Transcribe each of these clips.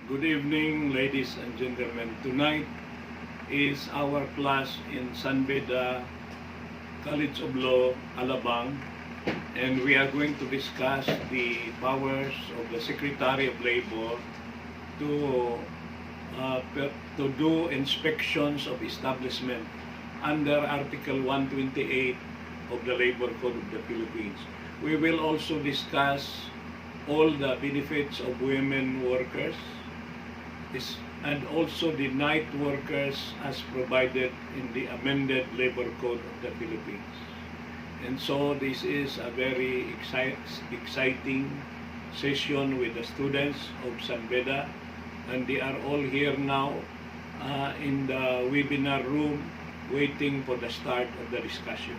Good evening, ladies and gentlemen. Tonight is our class in San Beda College of Law, Alabang, and we are going to discuss the powers of the Secretary of Labor to do inspections of establishment under Article 128 of the Labor Code of the Philippines. We will also discuss all the benefits of women workers and also the night workers as provided in the amended Labor Code of the Philippines. And so this is a very exciting session with the students of San Beda, and they are all here now in the webinar room waiting for the start of the discussion.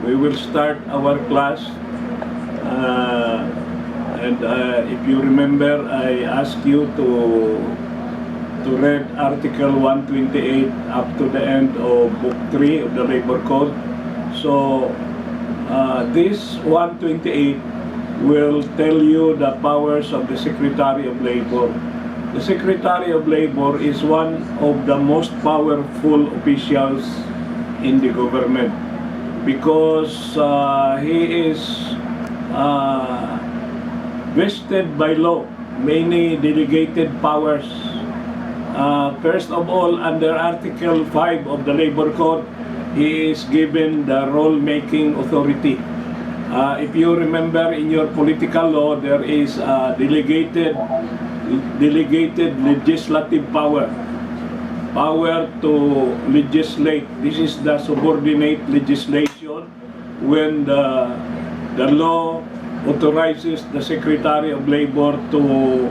We will start our class, and if you remember, I asked you to read Article 128 up to the end of Book 3 of the Labor Code. So this 128 will tell you the powers of the Secretary of Labor. The Secretary of Labor is one of the most powerful officials in the government, because he is vested by law many delegated powers. First of all, under Article 5 of the Labor Code, he is given the rule-making authority. If you remember, in your political law, there is delegated legislative power to legislate. This is the subordinate legislation when the law authorizes the Secretary of Labor to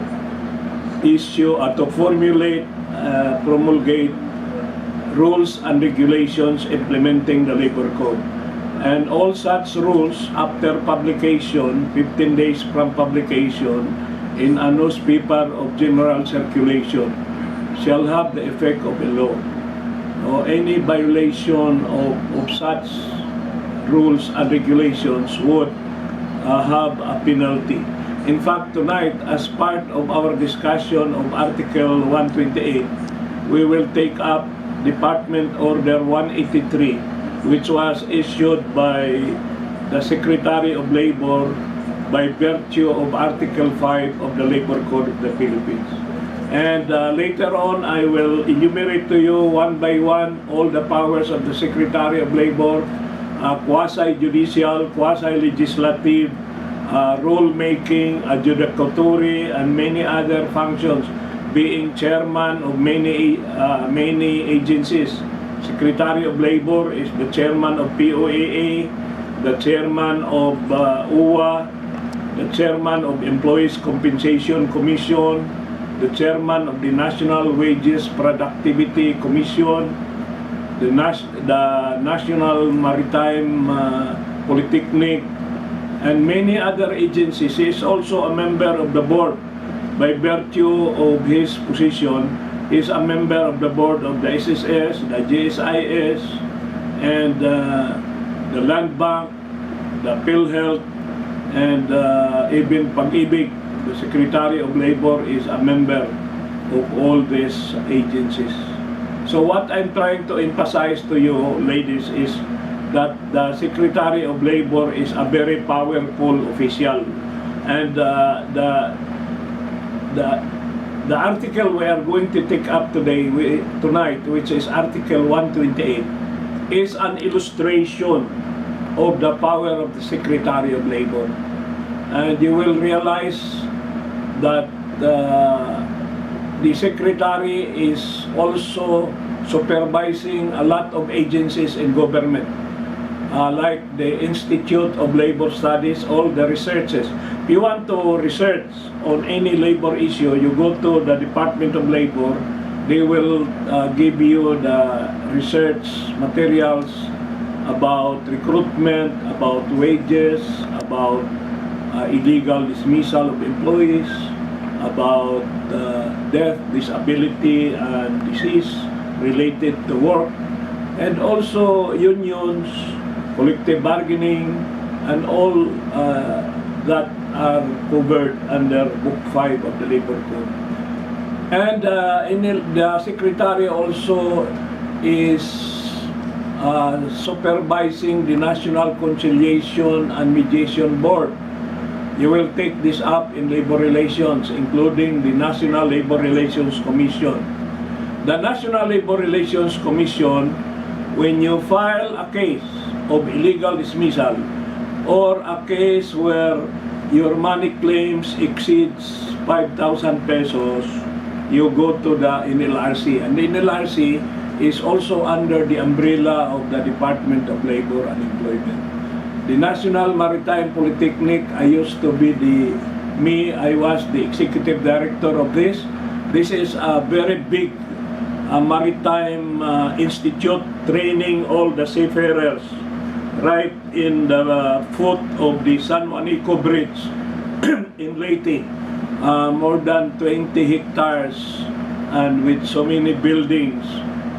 issue to formulate, promulgate rules and regulations implementing the Labor Code. And all such rules, after publication, 15 days from publication, in a newspaper of general circulation, shall have the effect of a law. Or any violation of such rules and regulations would have a penalty. In fact, tonight, as part of our discussion of Article 128, we will take up Department Order 183, which was issued by the Secretary of Labor by virtue of Article 5 of the Labor Code of the Philippines. And later on, I will enumerate to you one by one all the powers of the Secretary of Labor, quasi-judicial, quasi-legislative, rule-making, adjudicatory, and many other functions, being chairman of many agencies. Secretary of Labor is the chairman of POAA, the chairman of UWA, the chairman of Employees Compensation Commission, the chairman of the National Wages Productivity Commission, the National Maritime Polytechnic, and many other agencies. He is also a member of the board. By virtue of his position, he is a member of the board of the SSS, the GSIS, and the Land Bank, the PhilHealth, and even Pag-ibig. The Secretary of Labor is a member of all these agencies. So what I'm trying to emphasize to you, ladies, is that the Secretary of Labor is a very powerful official. And the article we are going to take up tonight, which is Article 128, is an illustration of the power of the Secretary of Labor. And you will realize that the Secretary is also supervising a lot of agencies in government, like the Institute of Labor Studies, all the researches. If you want to research on any labor issue, you go to the Department of Labor. They will give you the research materials about recruitment, about wages, about illegal dismissal of employees, about death, disability, and disease related to work, and also unions, collective bargaining, and all that are covered under Book 5 of the Labor Code. And the Secretary also is supervising the National Conciliation and Mediation Board. You will take this up in labor relations, including the National Labor Relations Commission. The National Labor Relations Commission, when you file a case of illegal dismissal or a case where your money claims exceeds 5,000 pesos, you go to the NLRC. And the NLRC is also under the umbrella of the Department of Labor and Employment. The National Maritime Polytechnic, I used to be I was the executive director of this. This is a very big maritime institute training all the seafarers right in the foot of the San Juanico Bridge in Leyte. More than 20 hectares and with so many buildings.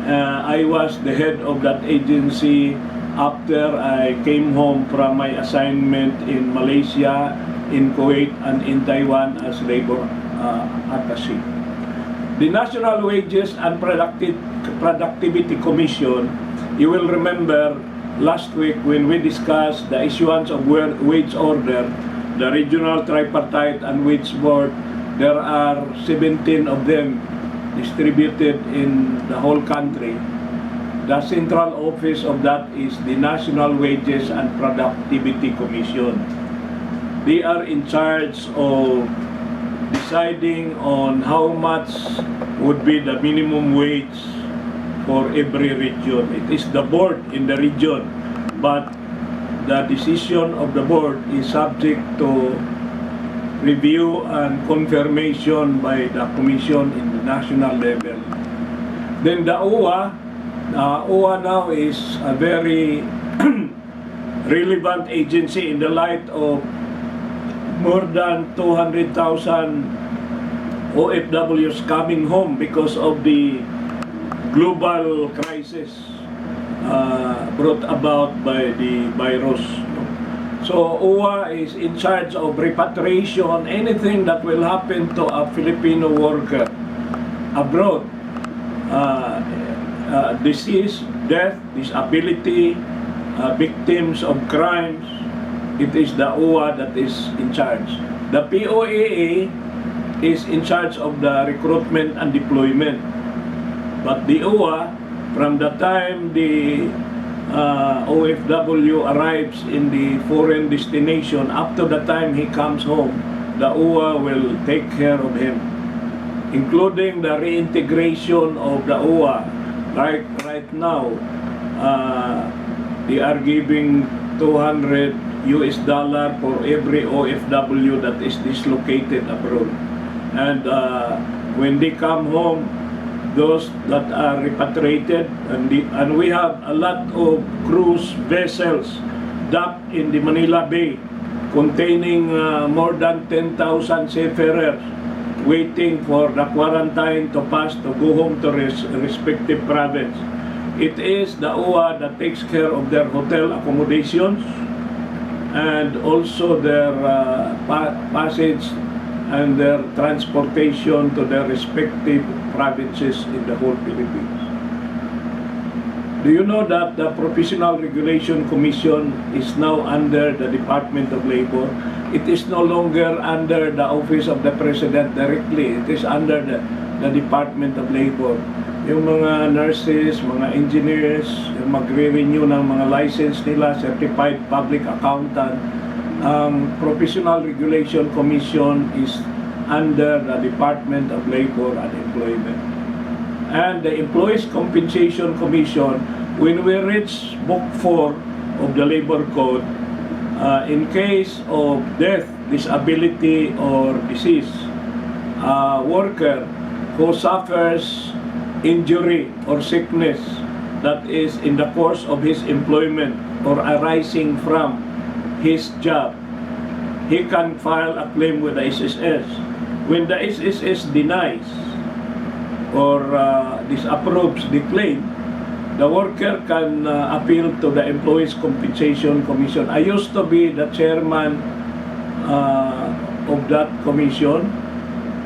I was the head of that agency after I came home from my assignment in Malaysia, in Kuwait, and in Taiwan as labor attaché. The National Wages and Productivity Commission, you will remember last week when we discussed the issuance of wage order, the Regional Tripartite and Wage Board, there are 17 of them distributed in the whole country. The central office of that is the National Wages and Productivity Commission. They are in charge of deciding on how much would be the minimum wage for every region. It is the board in the region, but the decision of the board is subject to review and confirmation by the commission in the national level. Then the OWA now is a very relevant agency in the light of more than 200,000 OFWs coming home because of the global crisis brought about by the virus. So OWA is in charge of repatriation, anything that will happen to a Filipino worker abroad, disease, death, disability, victims of crimes. It is the OWA that is in charge. The POAA is in charge of the recruitment and deployment. But the OWA, from the time the OFW arrives in the foreign destination, up to the time he comes home, the OWA will take care of him, including the reintegration of the OWA. Right now, they are giving $200 for every OFW that is dislocated abroad. And when they come home, those that are repatriated, and we have a lot of cruise vessels docked in the Manila Bay containing more than 10,000 seafarers waiting for the quarantine to pass to go home to respective province. It is the OWA that takes care of their hotel accommodations and also their passage and their transportation to their respective provinces in the whole Philippines. Do you know that the Professional Regulation Commission is now under the Department of Labor? It is no longer under the Office of the President directly. It is under the Department of Labor. Yung mga nurses, mga engineers, yung magre-renew ng mga license nila, certified public accountant, Professional Regulation Commission is under the Department of Labor and Employment. And the Employees Compensation Commission, when we reach Book 4 of the Labor Code, in case of death, disability, or disease, a worker who suffers injury or sickness that is in the course of his employment or arising from his job, he can file a claim with the SSS. When the SSS denies or disapproves the claim, the worker can appeal to the Employees Compensation Commission. I used to be the chairman of that commission,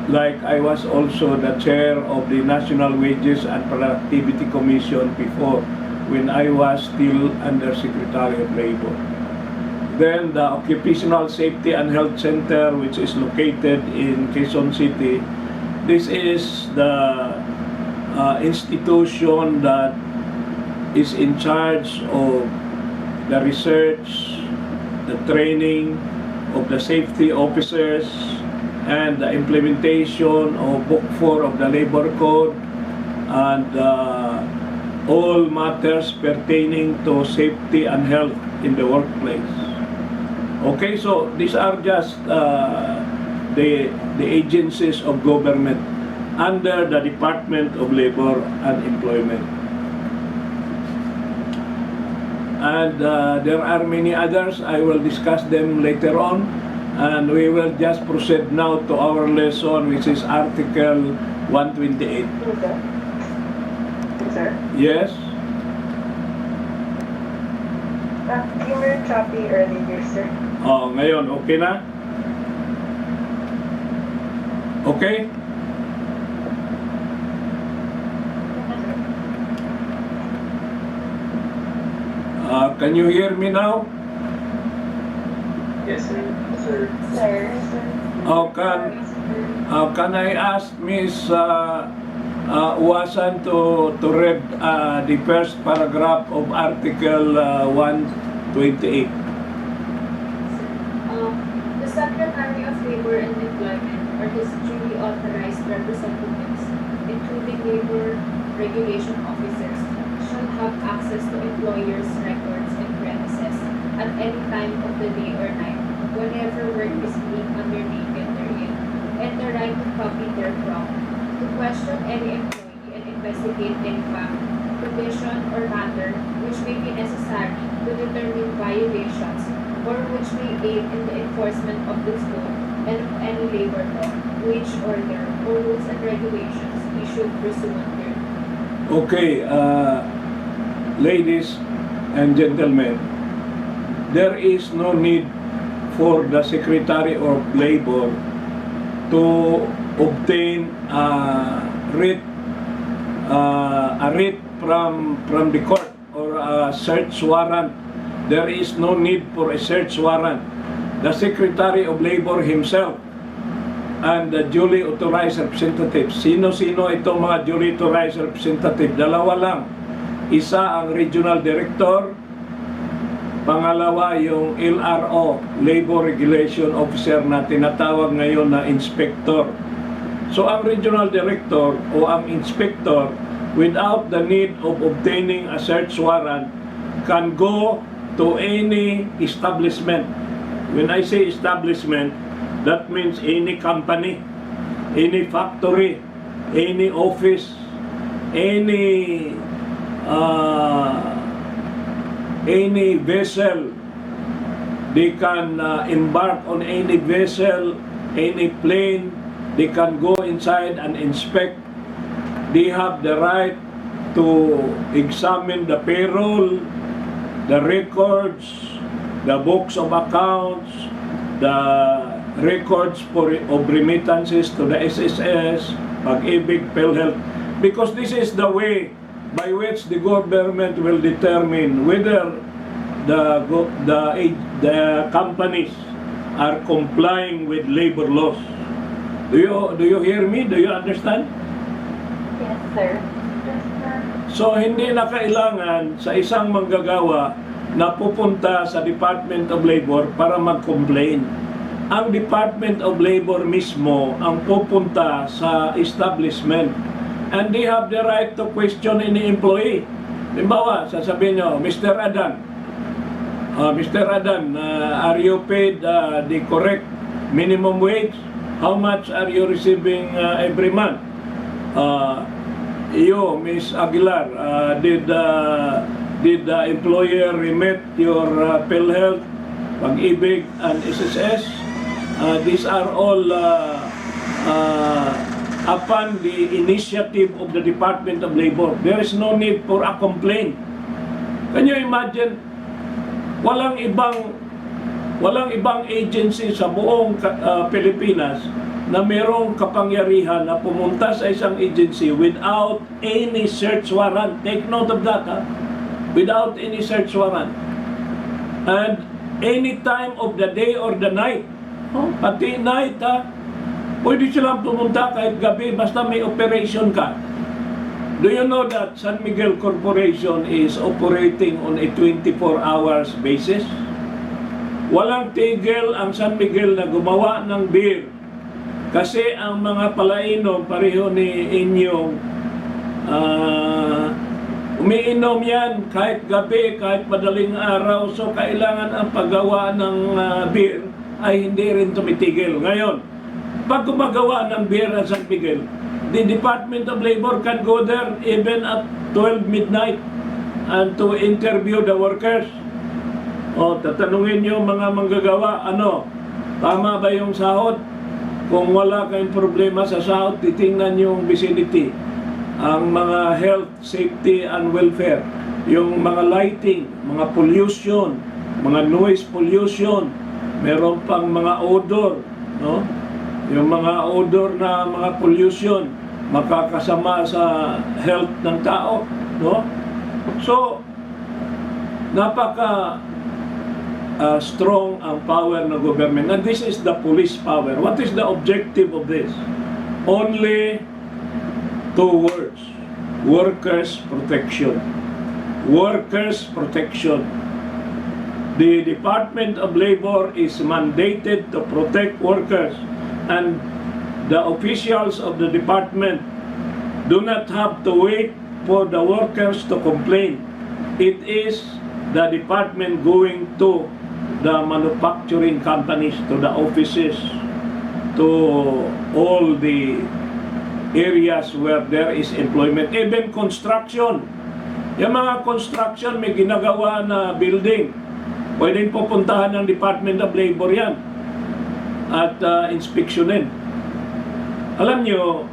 like I was also the chair of the National Wages and Productivity Commission before, when I was still under Secretary of Labor. Then the Occupational Safety and Health Center, which is located in Quezon City, this is the institution that is in charge of the research, the training of the safety officers, and the implementation of Book 4 of the Labor Code, and all matters pertaining to safety and health in the workplace. Okay, so these are just the agencies of government under the Department of Labor and Employment. And there are many others. I will discuss them later on. And we will just proceed now to our lesson, which is Article 128. Sir? Yes? You were choppy earlier, sir. Oh, ngayon, okay na? Okay? Can you hear me now? Yes, sir. Sir. Can I ask Miss Uwasan to read the first paragraph of Article 128? The Secretary of Labor and Employment or his duly authorized representatives, including labor regulation officers, shall have access to employers' records and premises at any time of the day or night, whenever work is being undertaken therein, and the right to copy therefrom, to question any employee and investigate any fact, condition, or matter which may be necessary to determine violations or which may aid in the enforcement of this code and of any labor law, wage order, or rules and regulations issued pursuant thereto. Okay, ladies and gentlemen, there is no need for the Secretary of Labor to obtain a writ from the court or a search warrant. There is no need for a search warrant. The Secretary of Labor himself and the duly authorized representative. Sino-sino itong mga duly authorized representative? Dalawa lang. Isa ang regional director, pangalawa yung LRO, Labor Regulation Officer, na tinatawag ngayon na inspector. So ang regional director o ang inspector, without the need of obtaining a search warrant, can go to any establishment. When I say establishment, that means any company, any factory, any office, any vessel. They can embark on any vessel, any plane. They can go inside and inspect. They have the right to examine the payroll, the records, the books of accounts, the records of remittances to the SSS, Pag-ibig, PhilHealth, because this is the way by which the government will determine whether the companies are complying with labor laws. Do you hear me? Do you understand? Yes, sir. So hindi na kailangan sa isang manggagawa na pupunta sa Department of Labor para mag-complain. Ang Department of Labor mismo ang pupunta sa establishment, and they have the right to question any employee. Halimbawa, sasabihin nyo, Mr. Adan, are you paid the correct minimum wage? How much are you receiving every month? you, Miss Aguilar, did the employer remit your PhilHealth, Pag-ibig, and SSS? These are all upon the initiative of the Department of Labor. There is no need for a complaint. Can you imagine? Walang ibang agency sa buong Pilipinas na merong kapangyarihan na pumunta sa isang agency without any search warrant. Take note of that, ha? Without any search warrant. And any time of the day or the night, pati night, ha? Pwede silang pumunta kahit gabi basta may operation ka. Do you know that San Miguel Corporation is operating on a 24 hours basis? Walang tigil ang San Miguel na gumawa ng beer. Kasi ang mga palainom, pareho ni inyong umiinom yan kahit gabi, kahit madaling araw. So kailangan ang paggawa ng beer ay hindi rin tumitigil. Ngayon, pag gumagawa ng beer at San Miguel, the Department of Labor can go there even at 12 midnight and to interview the workers. O, tatanungin nyo mga manggagawa, tama ba yung sahod? Kung wala kayong problema sa sahod, titingnan yung vicinity, ang mga health, safety, and welfare, yung mga lighting, mga pollution, mga noise pollution, meron pang mga odor, no? Yung mga odor na mga pollution, makakasama sa health ng tao, no? So, napaka strong ang power ng government. And this is the police power. What is the objective of this? Only two words. Workers' protection. Workers' protection. The Department of Labor is mandated to protect workers, and the officials of the department do not have to wait for the workers to complain. It is the department going to the manufacturing companies, to the offices, to all the areas where there is employment, even construction. Yung mga construction, may ginagawa na building, pwedeng pupuntahan ng Department of Labor yan at inspeksyonin. Alam nyo,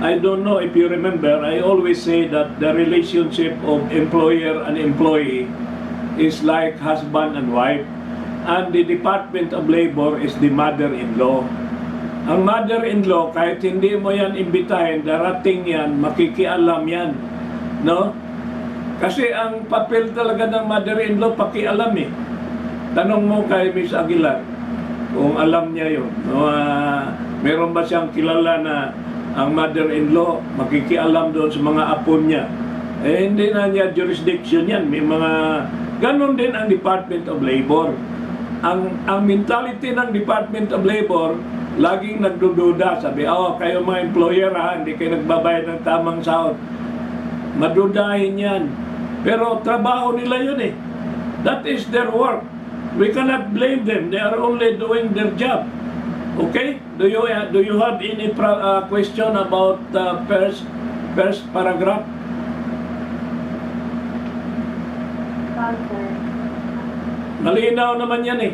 I don't know if you remember, I always say that the relationship of employer and employee is like husband and wife, and the Department of Labor is the mother-in-law. Ang mother-in-law, kahit hindi mo yan imbitahin, darating yan, makikialam yan, no? Kasi ang papel talaga ng mother-in-law, pakialam eh. Tanong mo kay Miss Aguilar kung alam niya yun. No, meron ba siyang kilala na ang mother-in-law makikialam doon sa mga apo niya? Eh, hindi na niya jurisdiction yan. May mga ganon din ang Department of Labor. Ang mentality ng Department of Labor, laging nagdududa. Sabi, kayo mga employer hindi kayo nagbabayad ng tamang sahod. Madudahin yan. Pero trabaho nila yun eh. That is their work. We cannot blame them. They are only doing their job. Okay? Do you have any question about the first paragraph? Malinaw naman yan eh.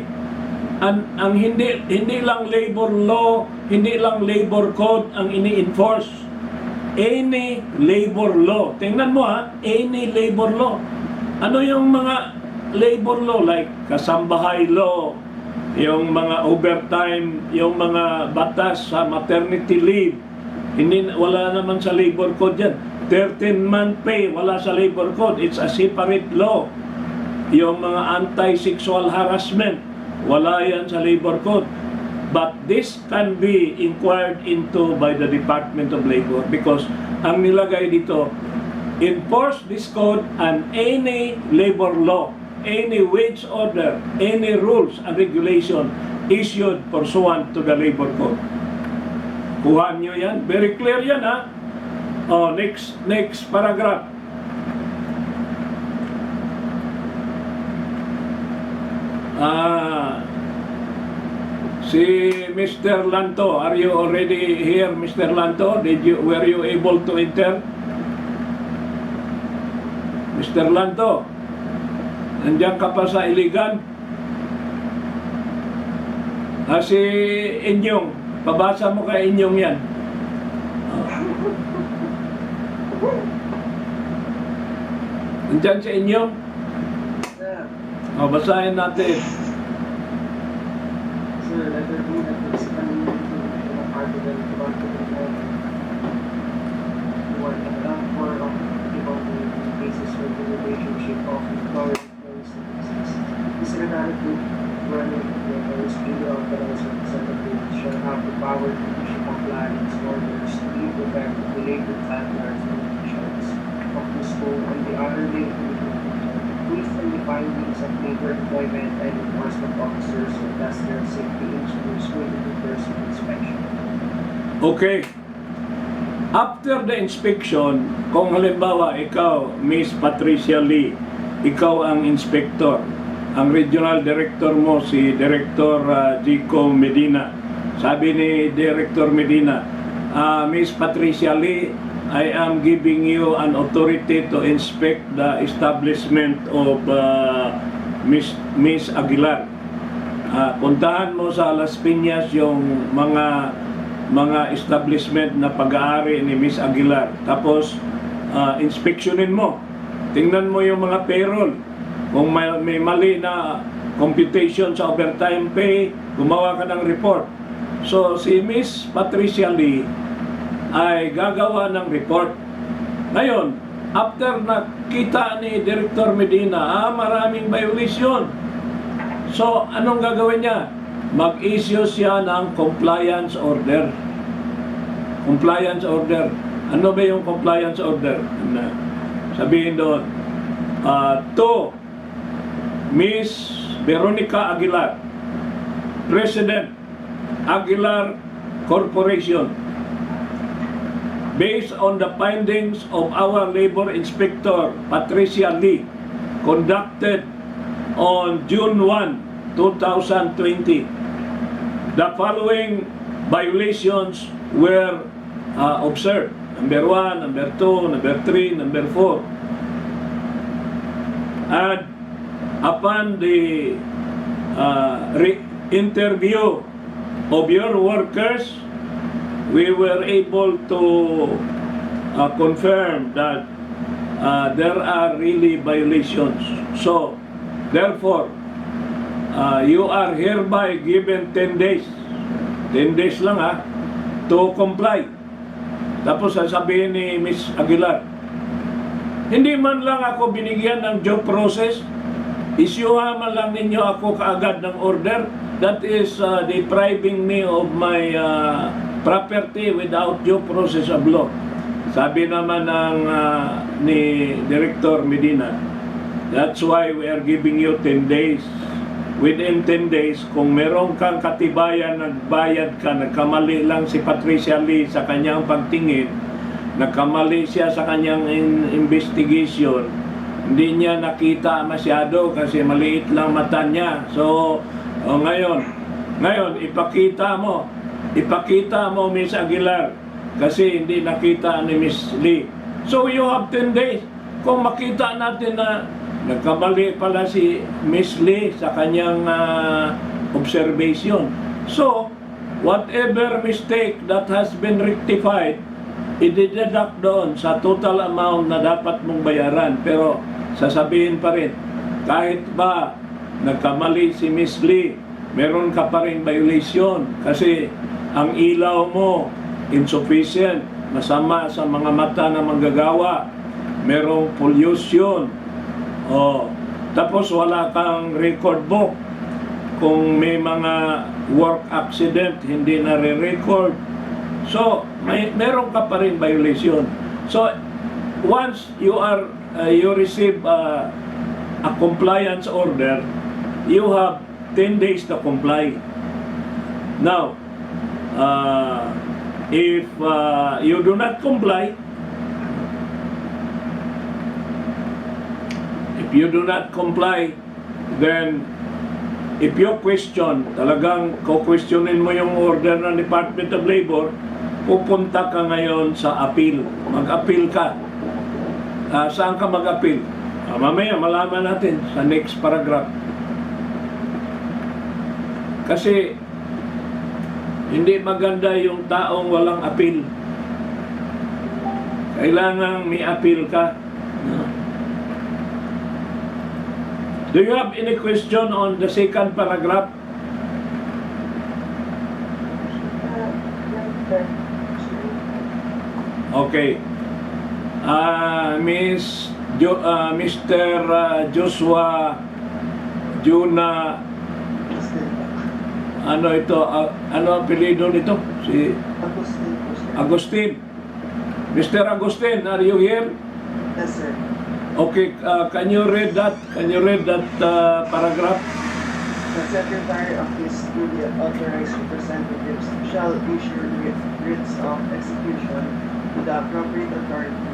Ang hindi lang labor law, hindi lang labor code ang ini-enforce. Any labor law. Tingnan mo any labor law. Ano yung mga labor law? Like kasambahay law, yung mga overtime, yung mga batas sa maternity leave. Wala naman sa labor code yan. 13-month pay, wala sa labor code. It's a separate law. Yung mga anti-sexual harassment, wala yan sa labor code. But this can be inquired into by the Department of Labor because ang nilagay dito, enforce this code and any labor law, any wage order, any rules and regulation issued pursuant to the labor code. Kuhaan nyo yan. Very clear yan next paragraph. Si Mr. Lanto, are you already here, Mr. Lanto? Were you able to enter? Mr. Lanto, nandiyan ka pa sa Iligan? Si Inyong, pabasa mo kay Inyong yan. Nandiyan si Inyong? Basahin natin. Sir, letter B, nagpagsipan ninyo ng article about the work and not for about the basis for the relationship of employer-employee services. The Secretary to running the speedy authorized representative shall have the power to issue compliance orders to implement related standards and conditions of the school and the other labor based on the findings of labor employment and enforcement officers who test their safety engineers with the in-person inspection. Okay. After the inspection, kung halimbawa ikaw, Miss Patricia Lee, ikaw ang inspector, ang regional director mo si Director Jico Medina. Sabi ni Director Medina, Miss Patricia Lee, I am giving you an authority to inspect the establishment of Miss Aguilar. Puntahan mo sa Las Piñas yung mga establishment na pag-aari ni Miss Aguilar. Tapos, inspeksyonin mo. Tingnan mo yung mga payroll. Kung may mali na computation sa overtime pay, gumawa ka ng report. So, si Miss Patricia Lee ay gagawa ng report. Ngayon, after nakita ni Director Medina, maraming violation. So, anong gagawin niya? Mag-issue siya ng compliance order. Compliance order. Ano ba yung compliance order? Sabihin doon, to Miss Veronica Aguilar, President Aguilar Corporation, based on the findings of our labor inspector, Patricia Lee, conducted on June 1, 2020, the following violations were observed. Number 1, number 2, number 3, number 4. And upon the interview of your workers, we were able to confirm that there are really violations. So, therefore, you are hereby given 10 days. 10 days lang to comply. Tapos sasabihin ni Miss Aguilar, hindi man lang ako binigyan ng due process, isyuha man lang ninyo ako kaagad ng order, that is depriving me of my property without due process of law. Sabi naman ng ni Director Medina, that's why we are giving you 10 days. Within 10 days, kung meron kang katibayan, nagbayad ka, nagkamali lang si Patricia Lee sa kanyang pagtingin, nagkamali siya sa kanyang investigation, hindi niya nakita masyado kasi maliit lang mata niya. So, ngayon, ipakita mo Miss Aguilar kasi hindi nakita ni Miss Lee. So, you have 10 days. Kung makita natin na nagkamali pala si Miss Lee sa kanyang observation. So, whatever mistake that has been rectified, i-deduct doon sa total amount na dapat mong bayaran. Pero sasabihin pa rin, kahit ba nagkamali si Miss Lee, meron ka pa rin violation kasi ang ilaw mo insufficient, masama sa mga mata na manggagawa, merong pollution, tapos wala kang record book. Kung may mga work accident, hindi na re-record. So, meron ka pa rin violation. So, once you receive a compliance order, you have 10 days to comply. Now, if you do not comply, then if you question, talagang questionin mo yung order ng Department of Labor, pupunta ka ngayon sa appeal. Mag-appeal ka. Saan ka mag-appeal? Mamaya malaman natin sa next paragraph. Kasi hindi maganda yung taong walang appeal. Kailangan may appeal ka. Do you have any question on the second paragraph? Sir. Okay. Mr. Joshua Juna, ano ito? Ano apelyido nito? Si Agustin. Mr. Agustin, are you here? Yes, sir. Okay, can you read that? Can you read that paragraph? The Secretary of his duly authorized representatives shall issue writs of execution to the appropriate authority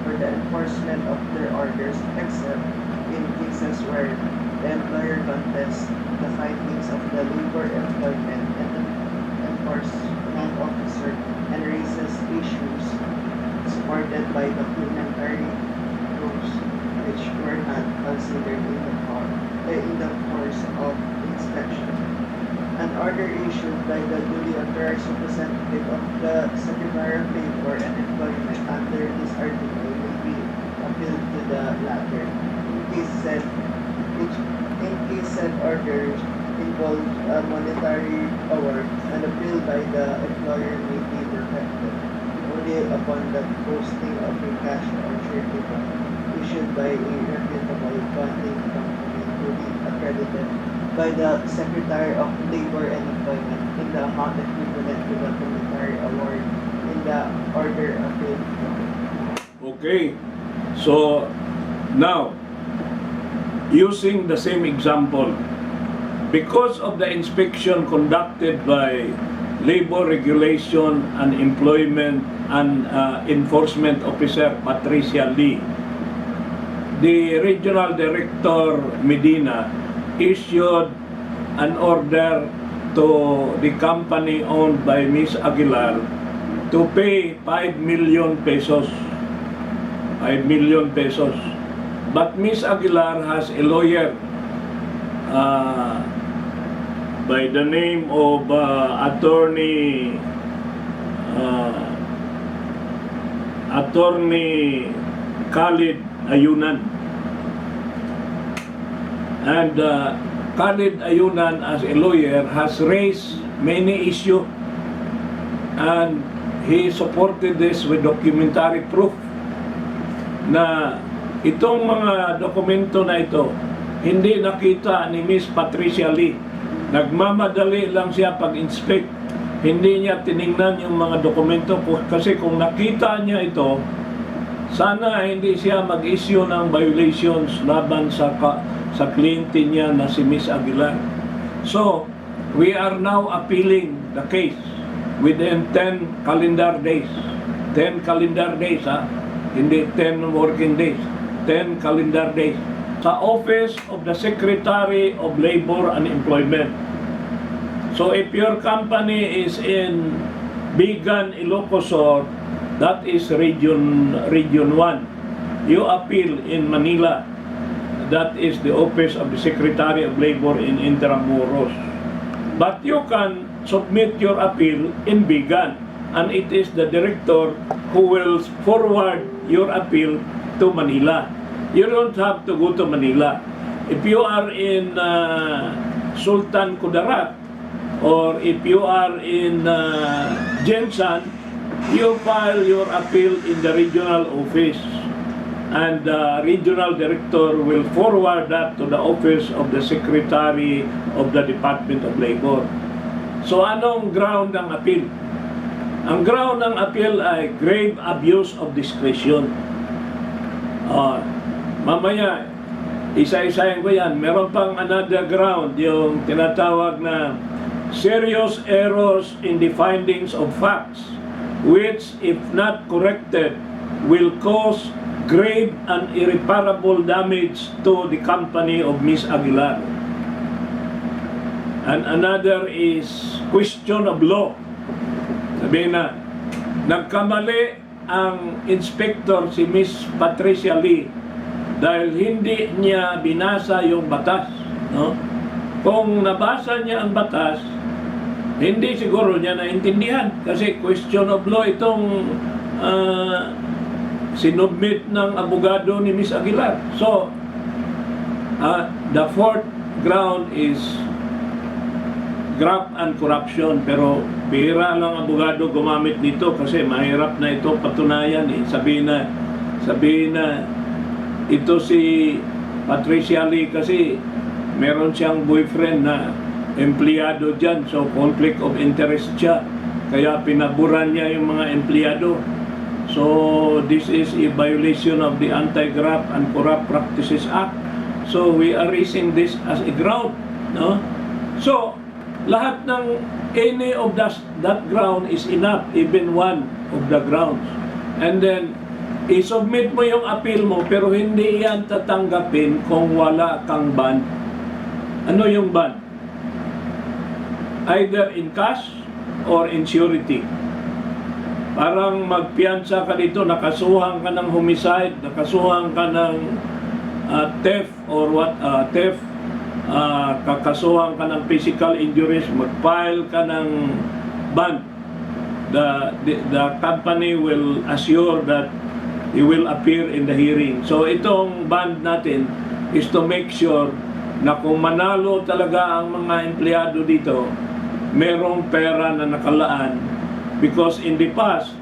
for the enforcement of their orders, except in cases where the employer contests the findings of the labor employment and the enforcement officer and raises issues supported by documentary proofs which were not considered in the course of inspection. An order issued by the duly authorized representative of the Secretary of Labor and Employment under this article may be appealed to the latter. In case said order involves a monetary award, an appeal by the employer may be perfected only upon the posting of a cash or surety bond issued by a reputable bonding company duly accredited by the Secretary of Labor and Employment in the amount equivalent to the monetary award in the order appealed from. Okay. So, now, using the same example, because of the inspection conducted by Labor Regulation and Employment and Enforcement Officer Patricia Lee, the Regional Director Medina issued an order to the company owned by Ms. Aguilar to pay 5 million pesos. 5 million pesos. But Ms. Aguilar has a lawyer by the name of Attorney Khalid Ayunan. And Khalid Ayunan, as a lawyer, has raised many issues, and he supported this with documentary proof na itong mga dokumento na ito hindi nakita ni Miss Patricia Lee. Nagmamadali lang siya pag-inspect. Hindi niya tiningnan yung mga dokumento kasi kung nakita niya ito, sana hindi siya mag-issue ng violations laban sa kliyente niya na si Miss Aguilar. So, we are now appealing the case within 10 calendar days. 10 calendar days, ha? Hindi 10 working days. 10 calendar days. Sa Office of the Secretary of Labor and Employment. So, if your company is in Bigan, Ilocos Sur, that is Region 1. You appeal in Manila. That is the Office of the Secretary of Labor in Intramuros. But you can submit your appeal in Bigan, and it is the director who will forward your appeal to Manila. You don't have to go to Manila. If you are in Sultan Kudarat, or if you are in Jensan, you file your appeal in the regional office, and the regional director will forward that to the Office of the Secretary of the Department of Labor. So anong ground ng appeal? Ang ground ng appeal ay grave abuse of discretion. Mamaya, isa-isahin ko yan. Meron pang another ground, yung tinatawag na serious errors in the findings of facts, which, if not corrected, will cause grave and irreparable damage to the company of Ms. Aguilar. And another is question of law. Sabihin na, nagkamali ang inspector si Ms. Patricia Lee dahil hindi niya binasa yung batas, no? Kung nabasa niya ang batas, hindi siguro niya naintindihan kasi question of law itong sinubmit ng abogado ni Miss Aguilar. So, the fourth ground is graft and corruption, pero bihira lang abogado gumamit nito kasi mahirap na ito patunayan. Sabihin na ito si Patricia Lee kasi meron siyang boyfriend na empleyado dyan, so conflict of interest siya, kaya pinaburan niya yung mga empleyado. So this is a violation of the Anti-Graft and Corrupt Practices Act. So we are raising this as a ground, no? So lahat ng any of that ground is enough, even one of the grounds. And then i-submit mo yung appeal mo, pero hindi yan tatanggapin kung wala kang bond. Ano yung bond? Either in cash or in surety. Parang magpiyansa ka dito, nakasuhan ka ng homicide, nakasuhan ka ng theft or theft, kakasuhan ka ng physical injuries, mag-file ka ng bond. The company will assure that you will appear in the hearing. So itong bond natin is to make sure na kung manalo talaga ang mga empleyado dito, merong pera na nakalaan. Because in the past,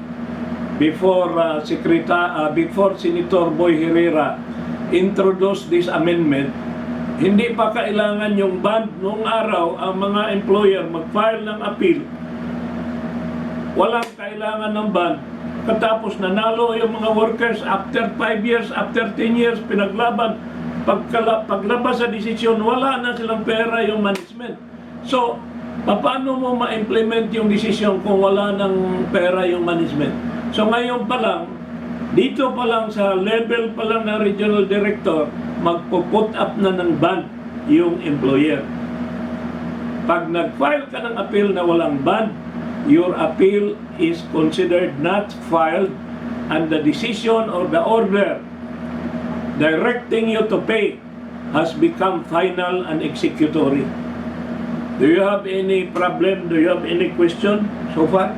before Senator Boy Herrera introduced this amendment, hindi pa kailangan yung bond. Noong araw, ang mga employer mag-file ng appeal, walang kailangan ng bond. Katapos nanalo yung mga workers, after 5 years, after 10 years, pinaglaban. Paglabas sa desisyon, wala na silang pera yung management. So, paano mo ma-implement yung desisyon kung wala ng pera yung management? So ngayon pa lang, dito pa lang sa level pa lang ng regional director, magpo-put up na ng bond yung employer. Pag nag-file ka ng appeal na walang bond, your appeal is considered not filed and the decision or the order directing you to pay has become final and executory. Do you have any problem? Do you have any question so far?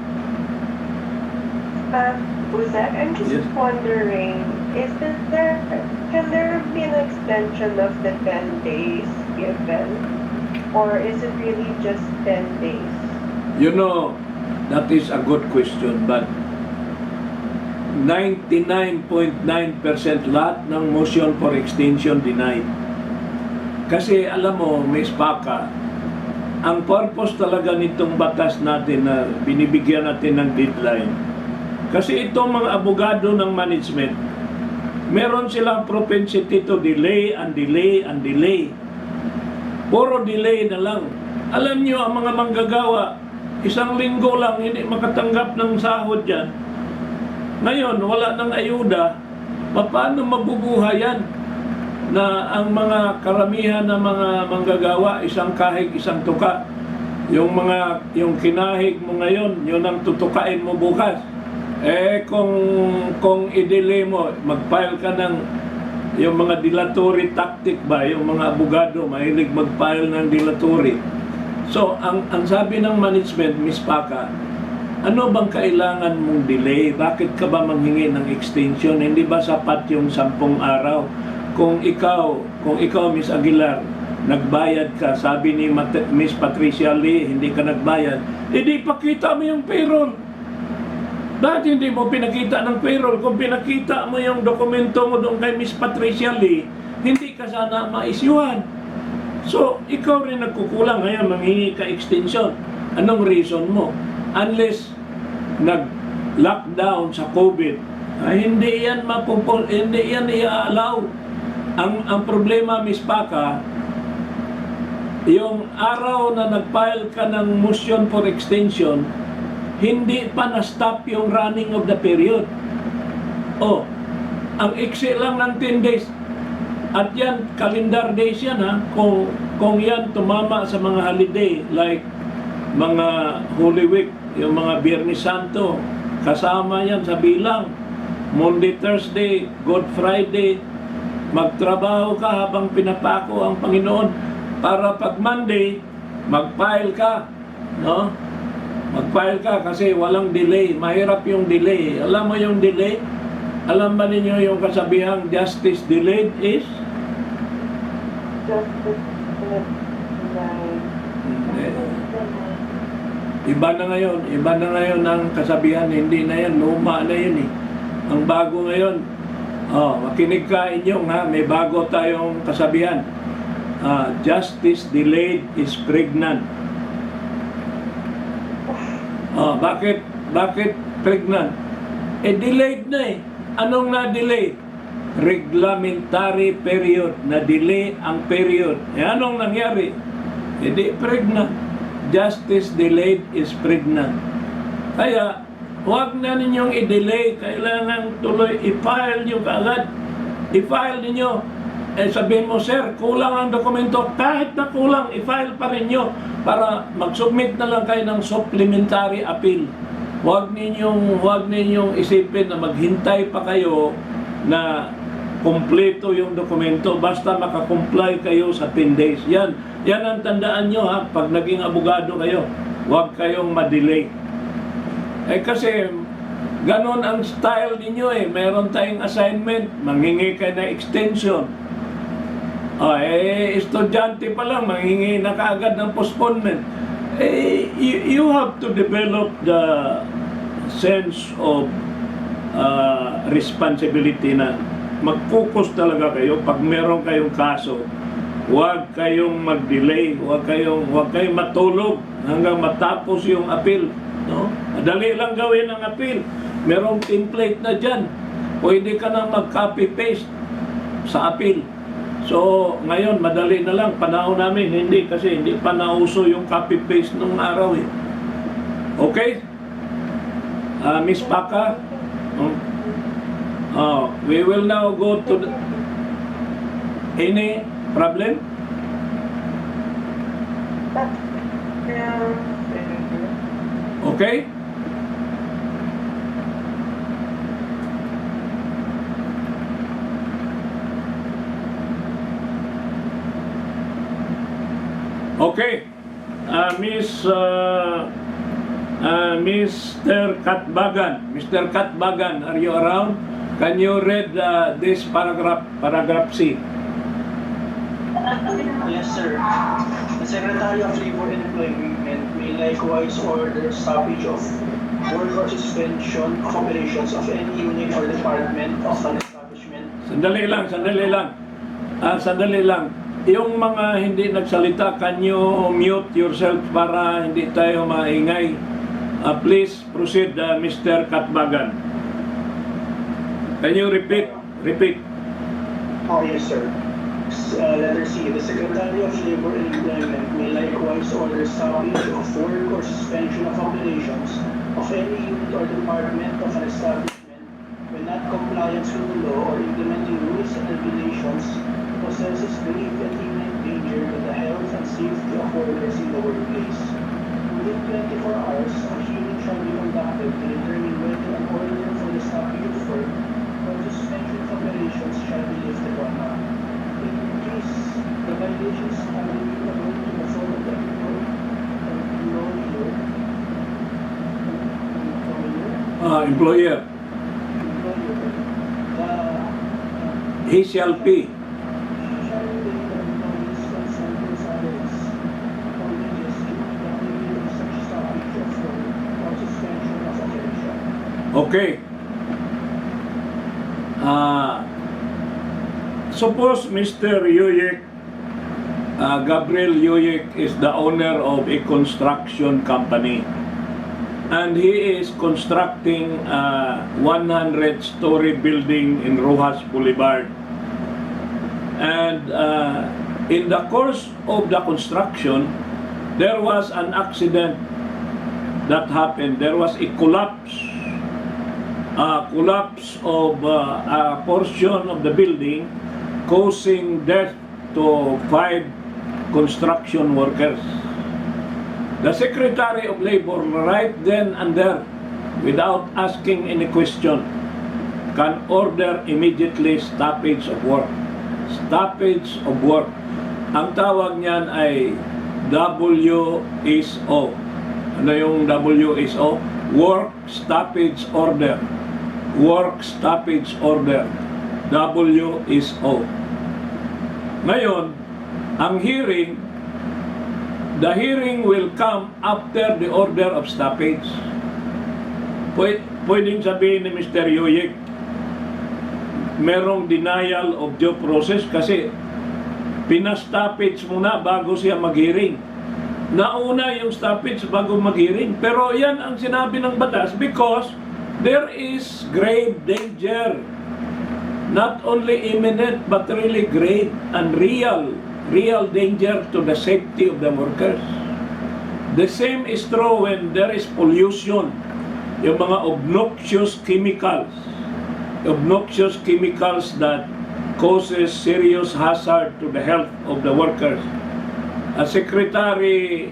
USEC, I'm just Yes. wondering, can there be an extension of the 10 days given? Or is it really just 10 days? You know, that is a good question, but 99.9% lahat ng motion for extension denied. Kasi alam mo, Ms. Paca, ang purpose talaga nitong batas natin na binibigyan natin ng deadline, kasi itong mga abogado ng management, meron silang propensity to delay and delay and delay. Puro delay na lang. Alam nyo, ang mga manggagawa, isang linggo lang hindi makatanggap ng sahod yan. Ngayon, wala nang ayuda, paano mabubuhay yan? Na ang mga karamihan ng mga manggagawa, isang kahig, isang tuka. Yung kinahig mo ngayon, yun ang tutukain mo bukas. Kung i-delay mo, mag-file ka ng yung mga dilatory tactic ba, yung mga abogado, mahilig mag-file ng dilatory. So, ang sabi ng management, Ms. Paca, ano bang kailangan mong delay? Bakit ka ba manghingi ng extension? Hindi ba sapat yung 10 araw? Kung ikaw, Ms. Aguilar, nagbayad ka, sabi ni Miss Patricia Lee, hindi ka nagbayad, hindi pakita mo yung payroll. Bakit hindi mo pinakita ng payroll? Kung pinakita mo yung dokumento mo doon kay Miss Patricia Lee, hindi ka sana ma-isyuhan. So, ikaw rin nagkukulang ngayon, manghingi ka extension. Anong reason mo? Unless nag-lockdown sa COVID, hindi yan i-allow. Ang problema, Ms. Paca, yung araw na nag-file ka ng motion for extension, hindi pa na-stop yung running of the period. Ang iksi lang ng 10 days. At yan, calendar days yan ha. Kung yan tumama sa mga holiday, like mga Holy Week, yung mga Biyernes Santo, kasama yan sa bilang. Monday, Thursday, Good Friday, magtrabaho ka habang pinapako ang Panginoon para pag Monday, mag-file ka, no? Mag-file ka kasi walang delay. Mahirap yung delay. Alam mo yung delay? Alam ba ninyo yung kasabihang justice delayed is? Justice denied. Iba na ngayon ang kasabihan, hindi na yan, luma na yun eh. Ang bago ngayon, makinig ka inyong ha, may bago tayong kasabihan. Justice delayed is pregnant. Bakit pregnant? Delayed na eh. Anong na-delay? Reglamentary period. Na-delay ang period. Anong nangyari? Hindi pregnant. Justice delayed is pregnant. Kaya, huwag na ninyong i-delay. Kailangan tuloy i-file nyo kaagad. I-file ninyo. Sabihin mo, sir, kulang ang dokumento. Kahit na kulang, i-file pa rin nyo para mag-submit na lang kayo ng supplementary appeal. Huwag ninyong isipin na maghintay pa kayo na kompleto yung dokumento. Basta makakomply kayo sa 10 days. Yan ang tandaan nyo ha, pag naging abogado kayo. Huwag kayong ma-delay. Kasi ganon ang style ninyo eh. Meron tayong assignment, manghingi kayo na extension. Estudyante pa lang, manghingi na kaagad ng postponement. You have to develop the sense of responsibility na mag-focus talaga kayo. Pag meron kayong kaso, huwag kayong mag-delay, huwag kayong matulog hanggang matapos yung appeal. No? Madali lang gawin ang appeal. Merong template na dyan. Pwede ka nang mag-copy-paste sa appeal. So, ngayon, madali na lang. Panahon namin, hindi. Kasi hindi pa nauso yung copy-paste nung araw eh. Okay? Miss Paka? We will now go to the... Any problem? Okay? Okay, Mr. Katbagan, are you around? Can you read this paragraph C? Yes, sir. The Secretary of Labor and Employment may likewise order stoppage of work or suspension of operations of any unit or department of an establishment. Sandali lang. Yung mga hindi nagsalita, can you mute yourself para hindi tayo maingay? Please proceed, Mr. Katbagan. Can you repeat? Oh, yes, sir. Letter C. The Secretary of Labor and Employment may likewise order stoppage of work or suspension of operations of any unit or department of an establishment when not compliance with the law or implementing rules and regulations possesses grave and imminent danger to the health and safety of workers in the workplace. Within 24 hours, a hearing shall be conducted to determine whether an order for the stoppage of work or suspension of operations shall be lifted or not. In case the violations are reputable to the fault of the employer, He shall pay. Okay. Suppose Mr. Uyek, Gabriel Uyek is the owner of a construction company and he is constructing a 100-story building in Rojas Boulevard. And in the course of the construction, there was an accident that happened. There was a collapse of a portion of the building, causing death to 5 construction workers. The Secretary of Labor, right then and there, without asking any question, can order immediately stoppage of work. stoppage of work. Ang tawag niyan ay WSO. Ano yung WSO? Work Stoppage Order. Work Stoppage Order. WSO. Ngayon, ang hearing, the hearing will come after the order of stoppage. Pwedeng sabihin ni Mr. Yuyik, merong denial of due process kasi pina-stoppage muna bago siya mag-hearing. Nauna yung stoppage bago mag-hearing. Pero yan ang sinabi ng batas because there is grave danger. Not only imminent but really grave and real danger to the safety of the workers. The same is true when there is pollution. Yung mga obnoxious chemicals that causes serious hazard to the health of the workers. Secretary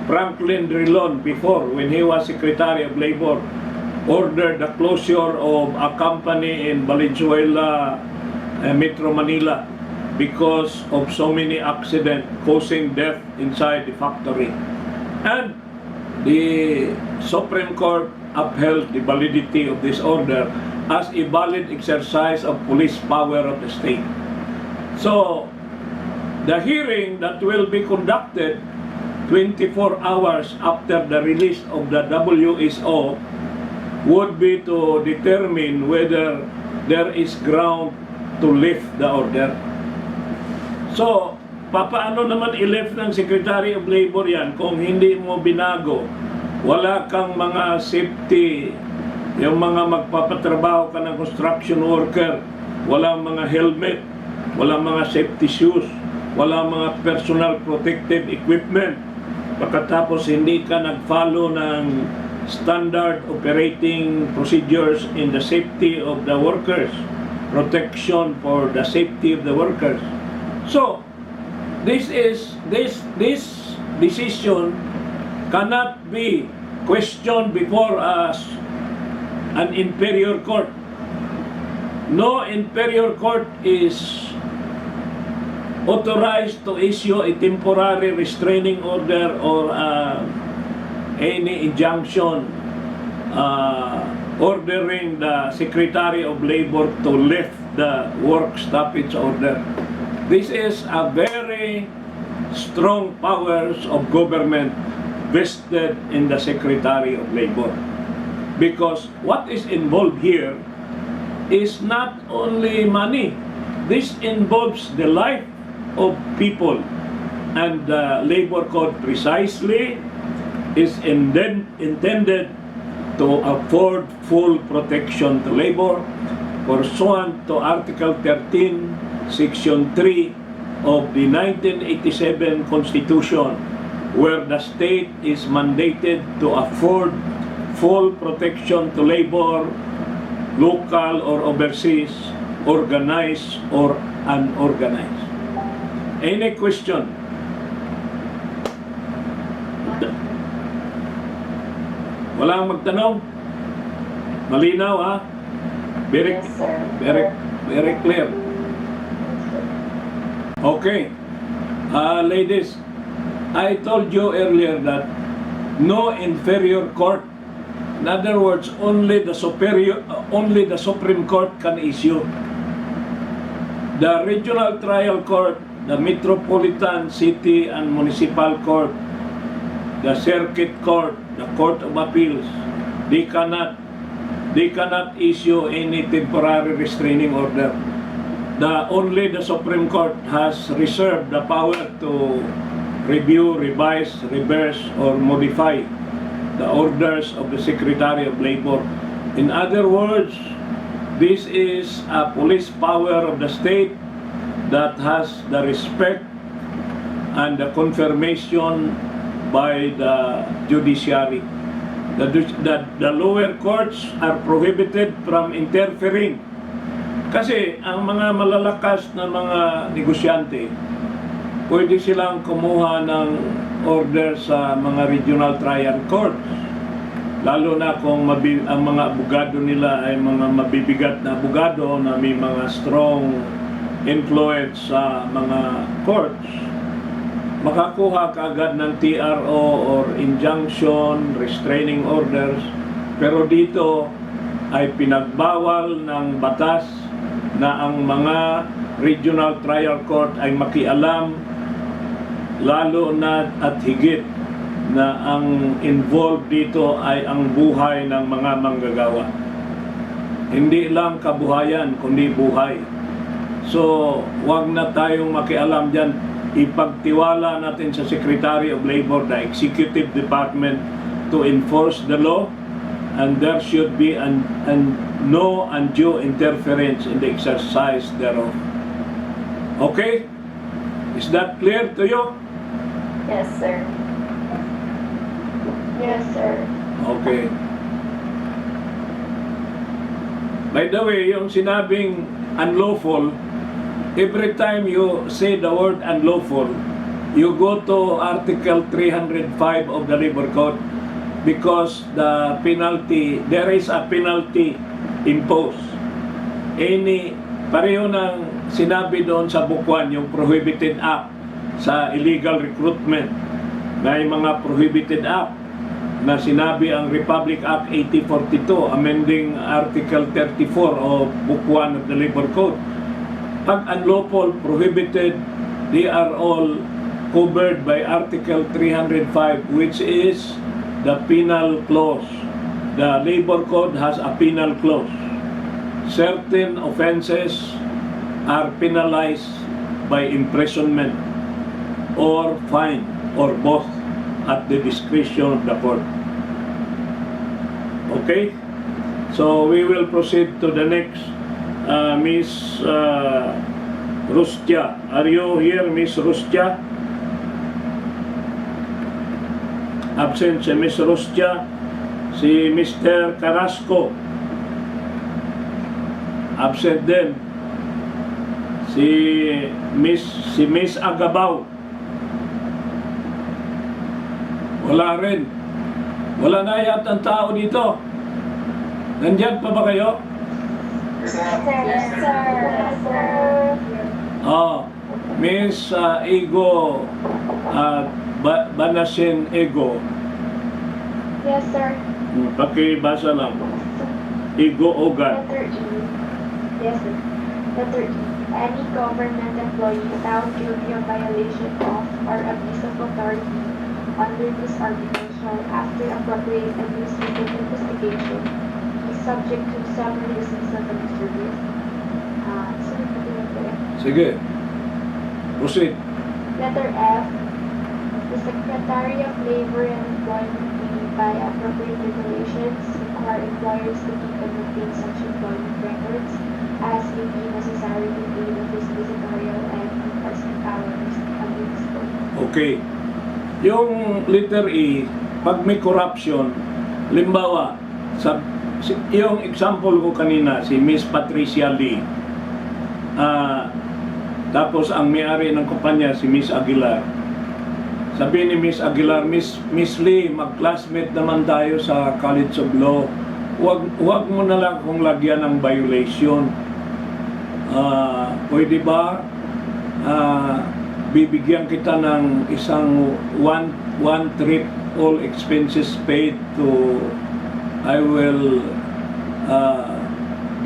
Franklin Drilon, before, when he was Secretary of Labor, ordered the closure of a company in Valenzuela, Metro Manila, because of so many accidents causing death inside the factory. And the Supreme Court upheld the validity of this order as a valid exercise of police power of the state. So, the hearing that will be conducted 24 hours after the release of the WSO would be to determine whether there is ground to lift the order. So, papaano naman i-lift ng Secretary of Labor yan kung hindi mo binago? Wala kang mga safety, yung mga magpapatrabaho ka ng construction worker, walang mga helmet, walang mga safety shoes, walang mga personal protective equipment. Pagkatapos hindi ka nag-follow ng standard operating procedures in the safety of the workers, protection for the safety of the workers. So, this decision cannot be questioned before an inferior court. No inferior court is authorized to issue a temporary restraining order or any injunction ordering the Secretary of Labor to lift the work stoppage order. This is a very strong powers of government vested in the Secretary of Labor. Because what is involved here is not only money. This involves the life of people. And the Labor Code precisely is intended to afford full protection to labor pursuant to Article 13, Section 3 of the 1987 Constitution, where the state is mandated to afford full protection to labor, local or overseas, organized or unorganized. Any question? Walang magtanong? Malinaw, ha? Very, Yes, sir. very clear. Okay. Ladies, I told you earlier that no inferior court, in other words, only the Supreme Court can issue. The Regional Trial Court, the Metropolitan City and Municipal Court, the Circuit Court, the Court of Appeals, they cannot issue any temporary restraining order. Only the Supreme Court has reserved the power to review, revise, reverse, or modify the orders of the Secretary of Labor. In other words, this is a police power of the state that has the respect and the confirmation by the judiciary. The lower courts are prohibited from interfering. Kasi ang mga malalakas na mga negosyante, pwede silang kumuha ng order sa mga regional trial courts. Lalo na kung ang mga abogado nila ay mga mabibigat na abogado na may mga strong influence sa mga courts, makakuha ka agad ng TRO or injunction, restraining orders. Pero dito ay pinagbawal ng batas na ang mga regional trial court ay makialam, lalo na at higit na ang involved dito ay ang buhay ng mga manggagawa. Hindi lang kabuhayan, kundi buhay. So, wag na tayong makialam dyan. Ipagtiwala natin sa Secretary of Labor, the Executive Department, to enforce the law, and there should be no undue interference in the exercise thereof. Okay? Is that clear to you? Yes, sir. Yes, sir. Okay. By the way, yung sinabing unlawful, every time you say the word unlawful, you go to Article 305 of the Labor Code, because the penalty, there is a penalty imposed. Pareho ng sinabi doon sa Bukuan, yung prohibited act sa illegal recruitment, may mga prohibited act na sinabi ang Republic Act 8042, amending Article 34 of Book 1 of the Labor Code. Pag unlawful, prohibited, they are all covered by Article 305, which is the penal clause. The Labor Code has a penal clause. Certain offenses are penalized by imprisonment or fine or both at the discretion of the court. Okay? So we will proceed to the next. Miss Rustia. Are you here, Miss Rustia? Absent si Miss Rustia. Si Mr. Carrasco. Absent din. Si Miss Agabaw. Wala rin. Wala na yata ang tao dito. Nandyan pa ba kayo? Yes, sir. Yes, sir. Oh, Miss Ego Banasin Ego. Yes, sir. Pakibasa lang. Ego Ogan. Letter E. Yes, sir. Letter E. Any government employee found guilty of violation of or abuse of authority under this article shall, after appropriate administrative investigation, be subject to summary dismissal from service. Sunod na din po yan. Sige. Proceed. Letter F. The Secretary of Labor and Employment may, by appropriate regulations, require employers to keep and maintain such employment records as may be necessary in aid of his disciplinary and enforcement powers under this code. Okay. Yung letter E, pag may corruption, limbawa, yung example ko kanina, si Miss Patricia Lee, tapos ang may-ari ng kumpanya, si Miss Aguilar. Sabi ni Miss Aguilar, Miss Lee, mag-classmate naman tayo sa College of Law. Huwag mo na lang kung lagyan ng violation. Pwede ba bibigyan kita ng isang one trip, all expenses paid to, I will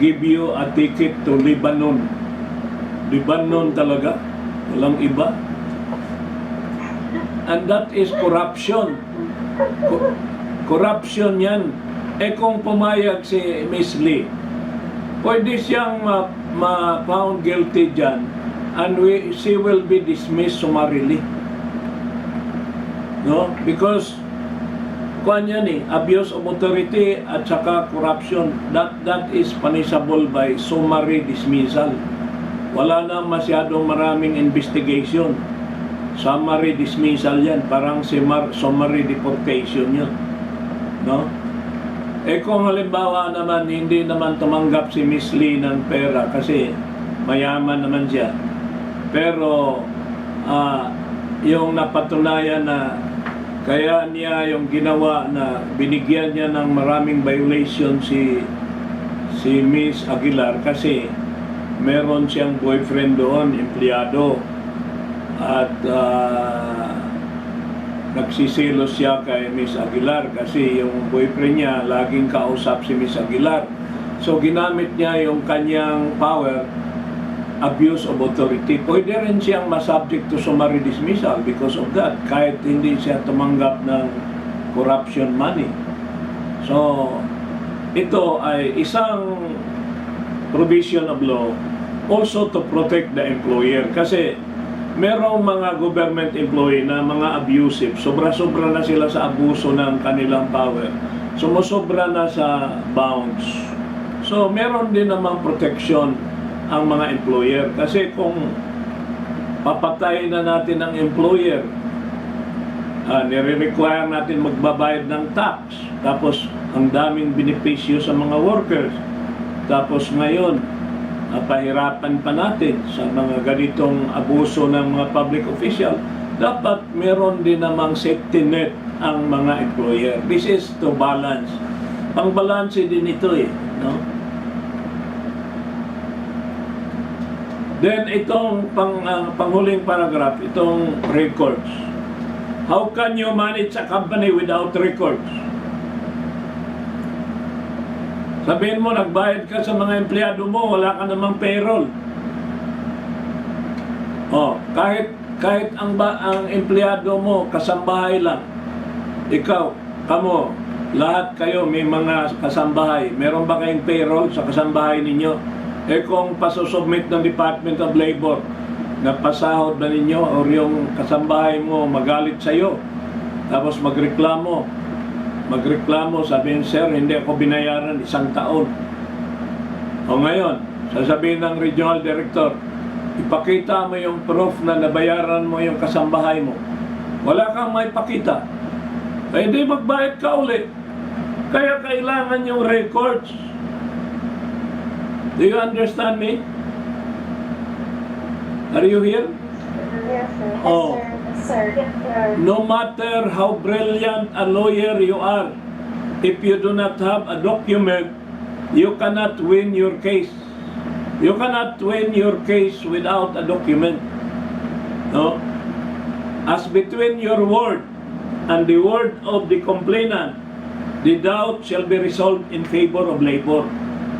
give you a ticket to Lebanon. Lebanon talaga, walang iba. And that is corruption. Corruption yan. Kung pumayag si Miss Lee, pwede siyang ma-found guilty dyan, and she will be dismissed summarily. No? Because kuan yan abuse of authority at saka corruption, that is punishable by summary dismissal. Wala na masyadong maraming investigation. Summary dismissal yan, parang summary deportation yan. No? Kung halimbawa naman hindi naman tumanggap si Miss Lee ng pera kasi mayaman naman siya, pero yung napatunayan na kaya niya yung ginawa na binigyan niya ng maraming violation si Miss Aguilar kasi meron siyang boyfriend doon, empleyado, at nagsisilos siya kay Miss Aguilar kasi yung boyfriend niya laging kausap si Miss Aguilar. So ginamit niya yung kanyang power, abuse of authority. Pwede rin siyang masubject to summary dismissal because of that, kahit hindi siya tumanggap ng corruption money. So ito ay isang provision of law also to protect the employer kasi merong mga government employee na mga abusive, sobra-sobra na sila sa abuso ng kanilang power, sumusobra na sa bounds. So meron din namang protection ang mga employer kasi kung papatayin na natin ang employer, nire-require natin magbabayad ng tax, tapos ang daming benepisyo sa mga workers, tapos ngayon pahirapan pa natin sa mga ganitong abuso ng mga public official, dapat meron din namang safety net ang mga employer. This is to balance. Pang-balance din ito no? Then itong panghuling paragraph, itong records. How can you manage a company without records? Sabihin mo, nagbayad ka sa mga empleyado mo, wala ka namang payroll. Kahit ang empleyado mo, kasambahay lang. Ikaw, kamo, lahat kayo may mga kasambahay. Meron ba kayong payroll sa kasambahay ninyo? Kung pasusubmit ng Department of Labor, napasahod ba ninyo o yung kasambahay mo magalit sa'yo, tapos magreklamo, sabihin, sir, hindi ako binayaran 1 taon. O ngayon, sasabihin ng Regional Director, ipakita mo yung proof na nabayaran mo yung kasambahay mo. Wala kang may pakita. Di magbayad ka ulit. Kaya kailangan yung records. Do you understand me? Are you here? Yes, sir. Oh. Yes, sir. Yes, sir. No matter how brilliant a lawyer you are, if you do not have a document, you cannot win your case. You cannot win your case without a document. No? As between your word and the word of the complainant, the doubt shall be resolved in favor of labor.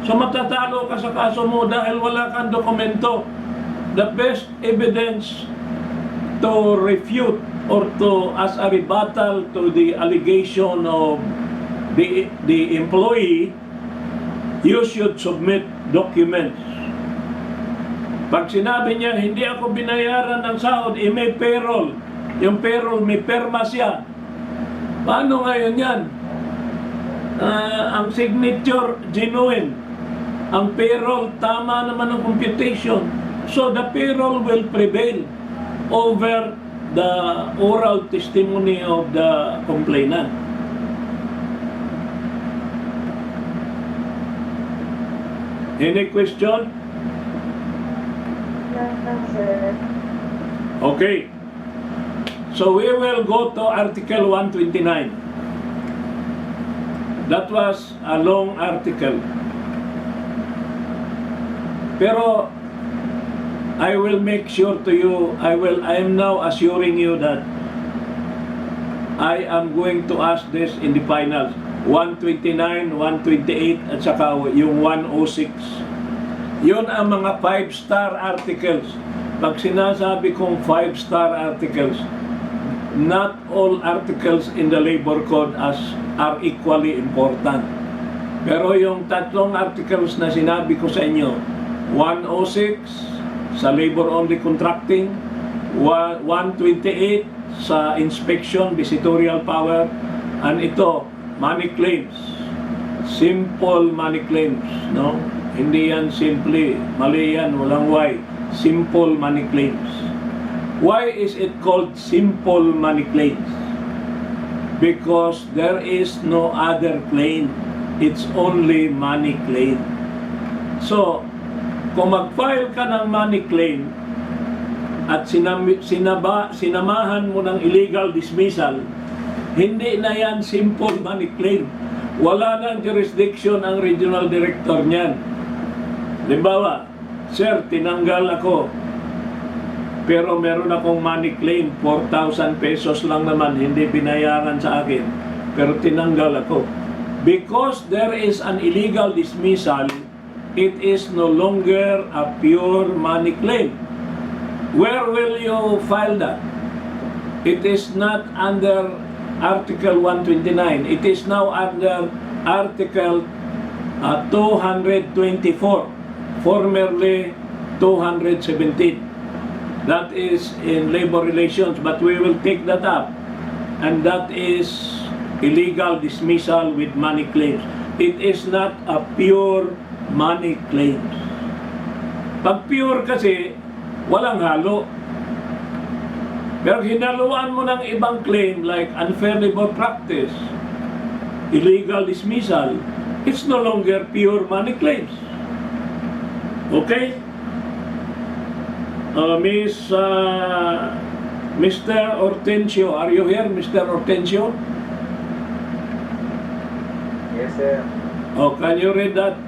So matatalo ka sa kaso mo dahil wala kang dokumento. The best evidence to refute or to as a rebuttal to the allegation of the employee, you should submit documents. Pag sinabi niya, hindi ako binayaran ng sahod, may payroll. Yung payroll, may perma siya. Paano ngayon yan? Ang signature, genuine. Ang payroll, tama naman ang computation. So the payroll will prevail over the oral testimony of the complainant. Any question? No, sir. Okay. So we will go to Article 129. That was a long article. Pero I will make sure to you, I am now assuring you that I am going to ask this in the finals. 129, 128 at saka yung 106. Yun ang mga 5-star articles. Pag sinasabi kong 5-star articles, not all articles in the labor code are equally important. Pero yung 3 articles na sinabi ko sa inyo, 106 sa labor-only contracting, 128 sa inspection, visitorial power, and ito, money claims. Simple money claims, no? Hindi yan simply, mali yan, walang why. Simple money claims. Why is it called simple money claims? Because there is no other claim. It's only money claim. So, kung mag-file ka ng money claim at sinamahan mo ng illegal dismissal, hindi na yan simple money claim. Wala nang jurisdiction ang regional director niyan. Halimbawa, Sir, tinanggal ako. Pero meron akong money claim, 4,000 pesos lang naman, hindi binayaran sa akin. Pero tinanggal ako. Because there is an illegal dismissal, it is no longer a pure money claim. Where will you file that? It is not under Article 129. It is now under Article 224, formerly 217. That is in labor relations, but we will take that up. And that is illegal dismissal with money claims. It is not a pure money claims. Pag pure kasi, walang halo. Pero hinaluan mo ng ibang claim like unfair labor practice, illegal dismissal, it's no longer pure money claims. Okay? Mr. Hortensio, are you here, Mr. Hortensio? Yes, sir. Oh, can you read that?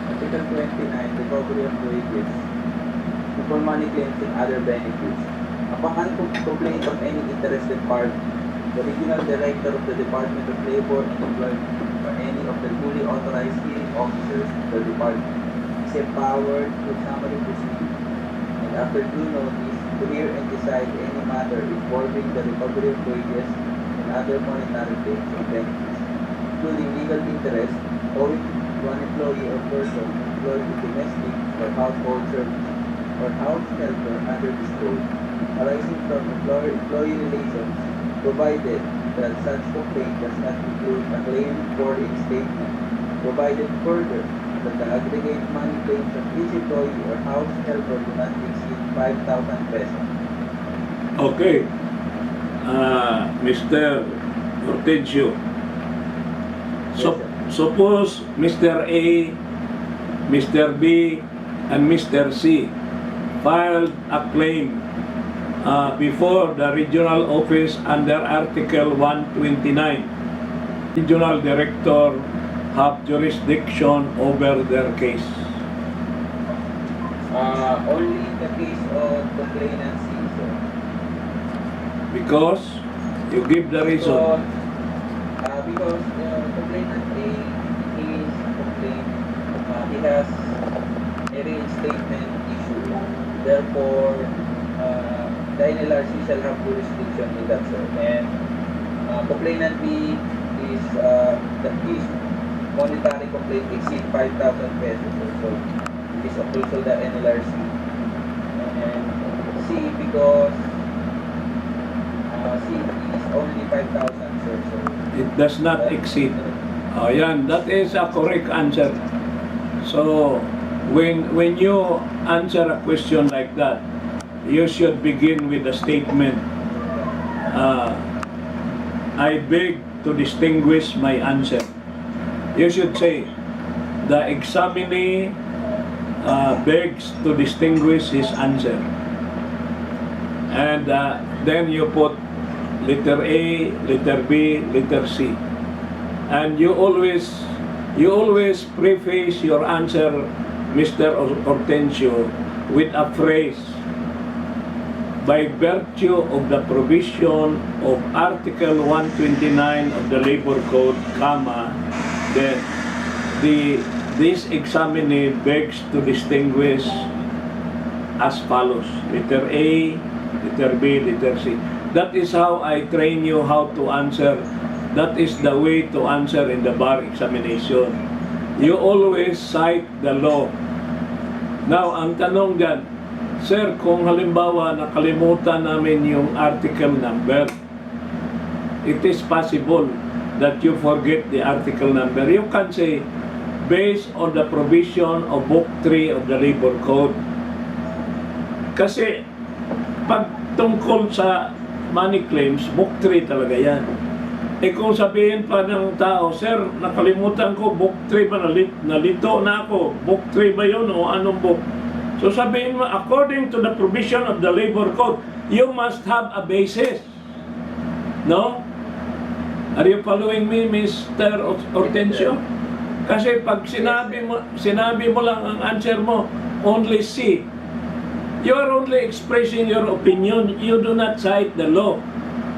Article 29, recovery of wages, for money claims and other benefits. Upon complaint of any interested party, the regional director of the Department of Labor and Employment or any of the duly authorized hearing officers of the department is empowered to summary proceed, and after due notice, to hear and decide any matter involving the recovery of wages and other monetary claims and benefits, including legal interest owing to an employee or person employed in domestic or household service or house helper under this code, arising from employer-employee relations, provided that such complaint does not include a claim for reinstatement, provided further that the aggregate money claims of each employee or house helper do not exceed 5,000 pesos. Okay. Mr. Hortensio. Yes, sir. Suppose Mr. A, Mr. B, and Mr. C filed a claim before the regional office under Article 129. Regional director have jurisdiction over their case. Only in the case of complainancy, sir. Because you give the reason. Because complainant A is complaint, he has a reinstatement issue. Therefore, the NLRC shall have jurisdiction in that, sir. And complainant B is that his monetary complaint exceed 5,000 pesos, sir. So it is also the NLRC. And C because C is only 5,000, sir. So It does not exceed. Oh, yan. That is a correct answer. So, when you answer a question like that, you should begin with a statement. I beg to distinguish my answer. You should say, the examinee begs to distinguish his answer. And then you put letter A, letter B, letter C. And you always preface your answer, Mr. Hortensio, with a phrase, by virtue of the provision of Article 129 of the Labor Code, comma, this examinee begs to distinguish as follows: letter A, letter B, letter C. That is how I train you how to answer. That is the way to answer in the bar examination. You always cite the law. Now, ang tanong dyan, sir, kung halimbawa nakalimutan namin yung article number, it is possible that you forget the article number. You can say, based on the provision of Book 3 of the Labor Code. Kasi, pag tungkol sa money claims, Book 3 talaga yan. Eh kung sabihin pa ng tao, sir, nakalimutan ko, Book 3 ba, nalito na ako, Book 3 ba yun o anong book? So sabihin mo, according to the provision of the Labor Code, you must have a basis. No? Are you following me, Mr. Hortensio? Kasi pag sinabi mo lang ang answer mo, only C. You are only expressing your opinion. You do not cite the law.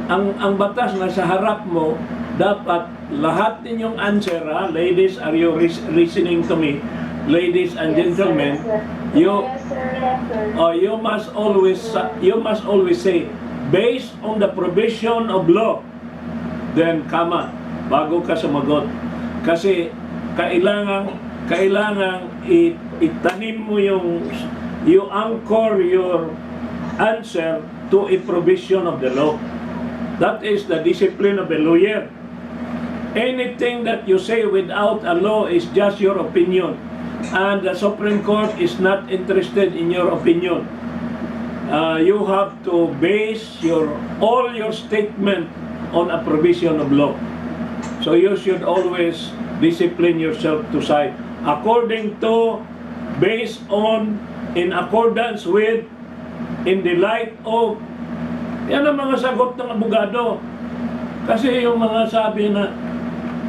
Ang batas na sa harap mo, dapat lahat ninyong answer, ha? Ladies, are you listening to me? Ladies and gentlemen, you Yes, sir. Yes, sir. you must always say, based on the provision of law, then comma, bago ka sumagot. Kasi kailangan itanim mo you anchor your answer to a provision of the law. That is the discipline of a lawyer. Anything that you say without a law is just your opinion. And the Supreme Court is not interested in your opinion. You have to base all your statement on a provision of law. So you should always discipline yourself to say, according to, based on, in accordance with, in the light of. Yan ang mga sagot ng abogado. Kasi yung mga sabi na,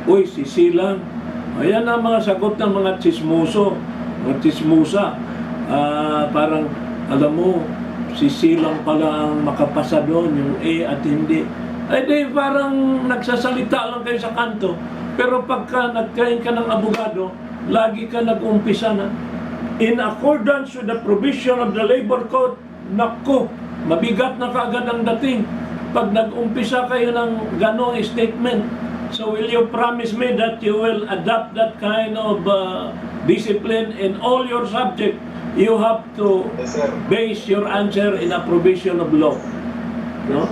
uy, sisilang. Ayan ang mga sagot ng mga tsismusa. Parang, alam mo, sisilang pala ang makapasa doon, yung A at hindi. Ay di, parang nagsasalita lang kayo sa kanto. Pero pagka nag-train ka ng abogado, lagi ka nag-umpisa na, in accordance with the provision of the labor code, naku, mabigat na kaagad ang dating. Pag nag-umpisa kayo ng ganong statement, so will you promise me that you will adopt that kind of discipline in all your subject? You have to base your answer in a provision of law. No?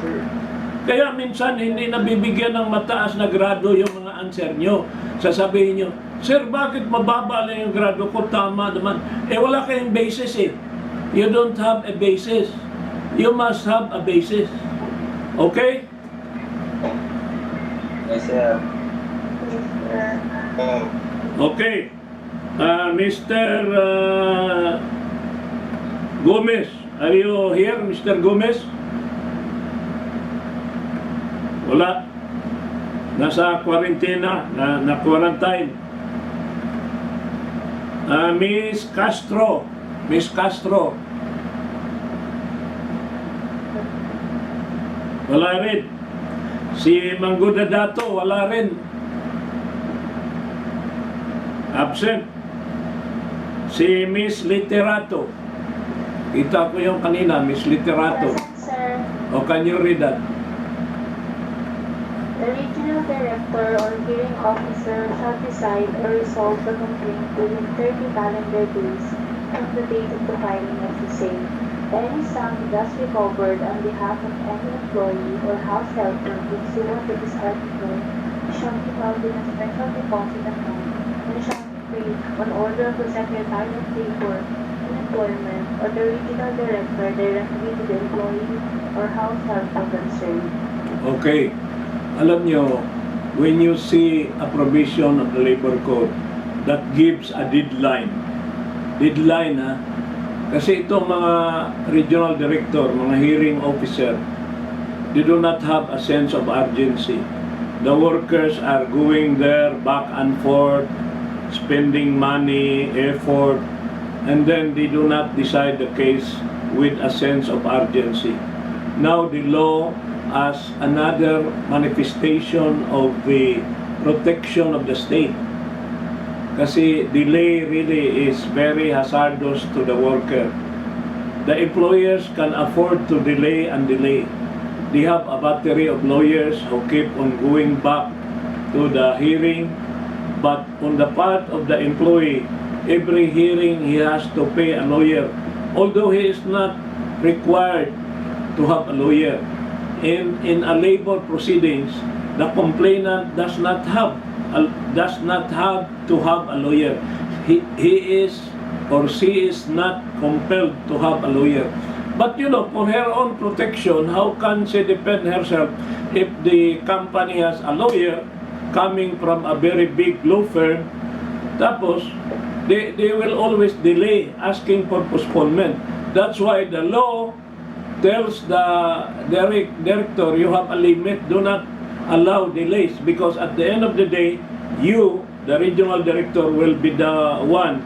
Kaya minsan hindi nabibigyan ng mataas na grado yung mga answer nyo. Sasabihin nyo, sir, bakit mababa lang yung grado ko? Tama naman. Wala kayong basis eh. You don't have a basis. You must have a basis. Okay? Yes, sir. Okay. Mr. Gomez, are you here, Mr. Gomez? Wala. Nasa quarantena, na quarantine. Miss Castro. Wala rin. Si Mangguda Dato, wala rin. Absent. Si Miss Literato. Kita ko yung kanina, Miss Literato. Present, sir. O can you read that? The regional director or hearing officer shall decide or resolve the complaint within 30 calendar days from the date of the filing of the same. Any sum thus recovered on behalf of any employee or house helper pursuant to this article shall be held in a special deposit account and shall be paid on order of the Secretary of Labor and Employment or the regional director directly to the employee or house helper concerned. Okay. Alam nyo, when you see a provision of the labor code that gives a deadline, ha? Kasi itong mga regional director, mga hearing officer, they do not have a sense of urgency. The workers are going there back and forth, spending money, effort, and then they do not decide the case with a sense of urgency. Now the law as another manifestation of the protection of the state. Kasi delay really is very hazardous to the worker. The employers can afford to delay and delay. They have a battery of lawyers who keep on going back to the hearing, but on the part of the employee, every hearing he has to pay a lawyer, although he is not required to have a lawyer. In a labor proceedings, the complainant does not have to have a lawyer. He is or she is not compelled to have a lawyer. But you know, for her own protection, how can she defend herself if the company has a lawyer coming from a very big law firm? Tapos, they will always delay asking for postponement. That's why the law tells the director, you have a limit, do not allow delays, because at the end of the day, you, the regional director will be the one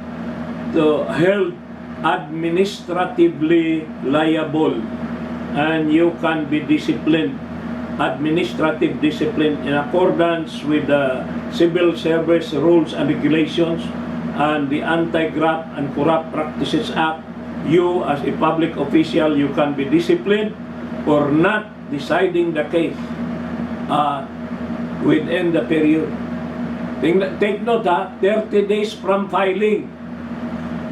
to held administratively liable, and you can be disciplined, administrative discipline, in accordance with the Civil Service Rules and Regulations and the Anti-Graft and Corrupt Practices Act. You as a public official, you can be disciplined for not deciding the case within the period. Take note, 30 days from filing.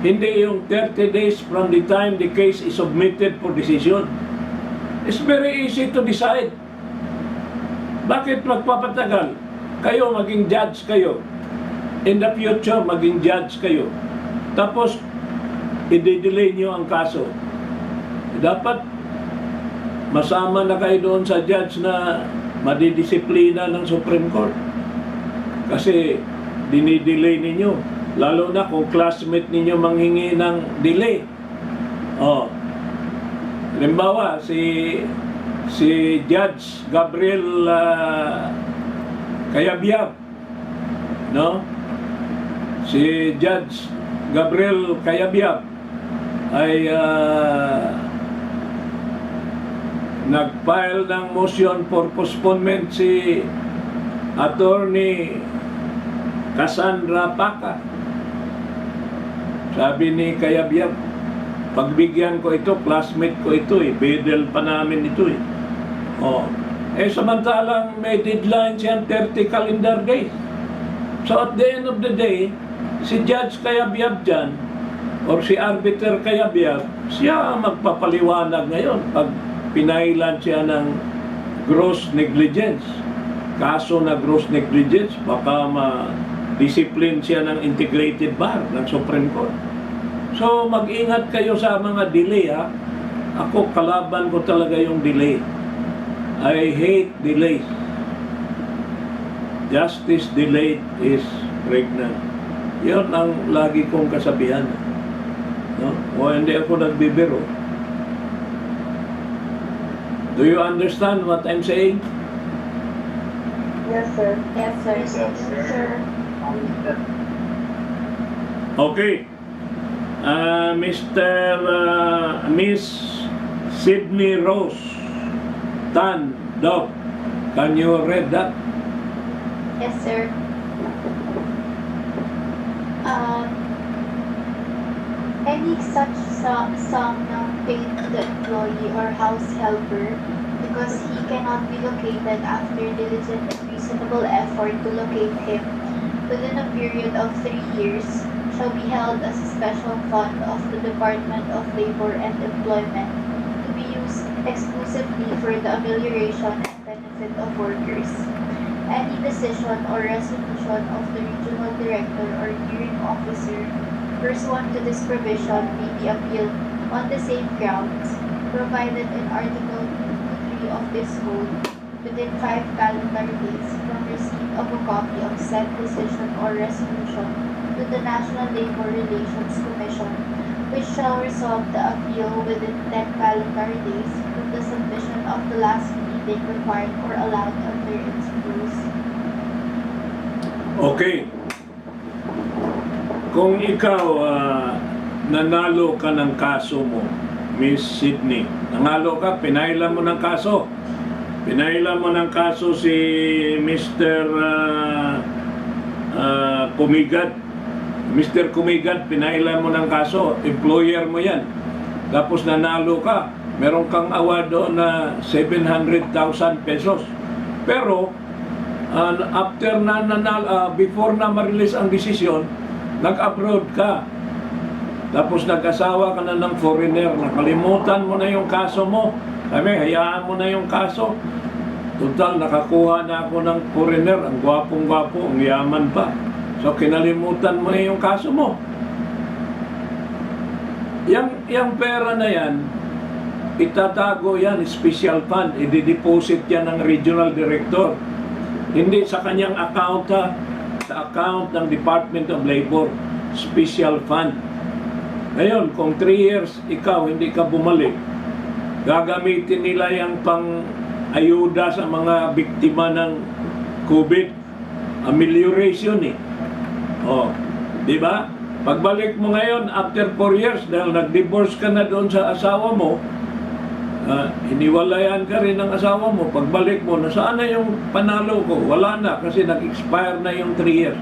Hindi yung 30 days from the time the case is submitted for decision. It's very easy to decide. Bakit magpapatagal? Kayo, maging judge kayo. In the future, maging judge kayo. Tapos, i-delay nyo ang kaso. Dapat, masama na kayo doon sa judge na madidisiplina ng Supreme Court. Kasi, dinidelay ninyo. Lalo na kung classmate ninyo manghingi ng delay. Halimbawa, si Judge Gabriel Cayabyab, no? Si Judge Gabriel Cayabyab ay nag-file ng motion for postponement si Attorney Cassandra Paca. Sabi ni Cayabyab, pagbigyan ko ito, classmate ko ito bedel pa namin ito samantalang may deadline siyang 30 calendar days. So at the end of the day, si Judge Cayabyab dyan, or si Arbiter Cayabyab, siya magpapaliwanag ngayon pag pinailan siya ng gross negligence. Kaso na gross negligence, baka discipline siya ng integrated bar ng Supreme Court. So mag-ingat kayo sa mga delay Ako, kalaban ko talaga yung delay. I hate delays. Justice delayed is pregnant. Yun ang lagi kong kasabihan. No? O hindi ako nagbibiro. Do you understand what I'm saying? Yes, sir. Yes, sir. Yes, sir. Okay. Miss Sydney Rose Tan Doc, can you read that? Yes, sir. Any such sum now paid to the employee or house helper because he cannot be located after diligent and reasonable effort to locate him within a period of 3 years shall be held as a special fund of the Department of Labor and Employment to be used exclusively for the amelioration and benefit of workers. Any decision or resolution of the regional director or hearing officer pursuant to this provision may be appealed on the same grounds provided in Article 2.3 of this code within 5 calendar days from receipt of a copy of said decision or resolution to the National Labor Relations Commission, which shall resolve the appeal within 10 calendar days from the submission of the last meeting required or allowed under its rules. Okay. Kung ikaw nanalo ka ng kaso mo, Miss Sydney, nanalo ka, pinailan mo ng kaso. Pinailan mo ng kaso si Mr. Kumigad. Mr. Kumigad, pinailan mo ng kaso. Employer mo yan. Tapos nanalo ka. Meron kang award doon na 700,000 pesos. Pero, after before na ma-release ang desisyon, nag-abroad ka. Tapos nag-asawa ka na ng foreigner. Nakalimutan mo na yung kaso mo. Hayaan mo na yung kaso. Total, nakakuha na ako ng foreigner. Ang gwapong-gwapo, ang yaman pa. So, kinalimutan mo na yung kaso mo. Yang pera na yan, itatago yan, special fund. I-deposit yan ng regional director. Hindi sa kanyang account, sa account ng Department of Labor, special fund. Ngayon, kung 3 years ikaw hindi ka bumalik, gagamitin nila yung pang-ayuda sa mga biktima ng COVID. Amelioration Oh, di ba? Pagbalik mo ngayon, after 4 years, dahil nag-divorce ka na doon sa asawa mo, hiniwalayan ka rin ng asawa mo, pagbalik mo, nasaan na yung panalo ko? Wala na, kasi nag-expire na yung 3 years.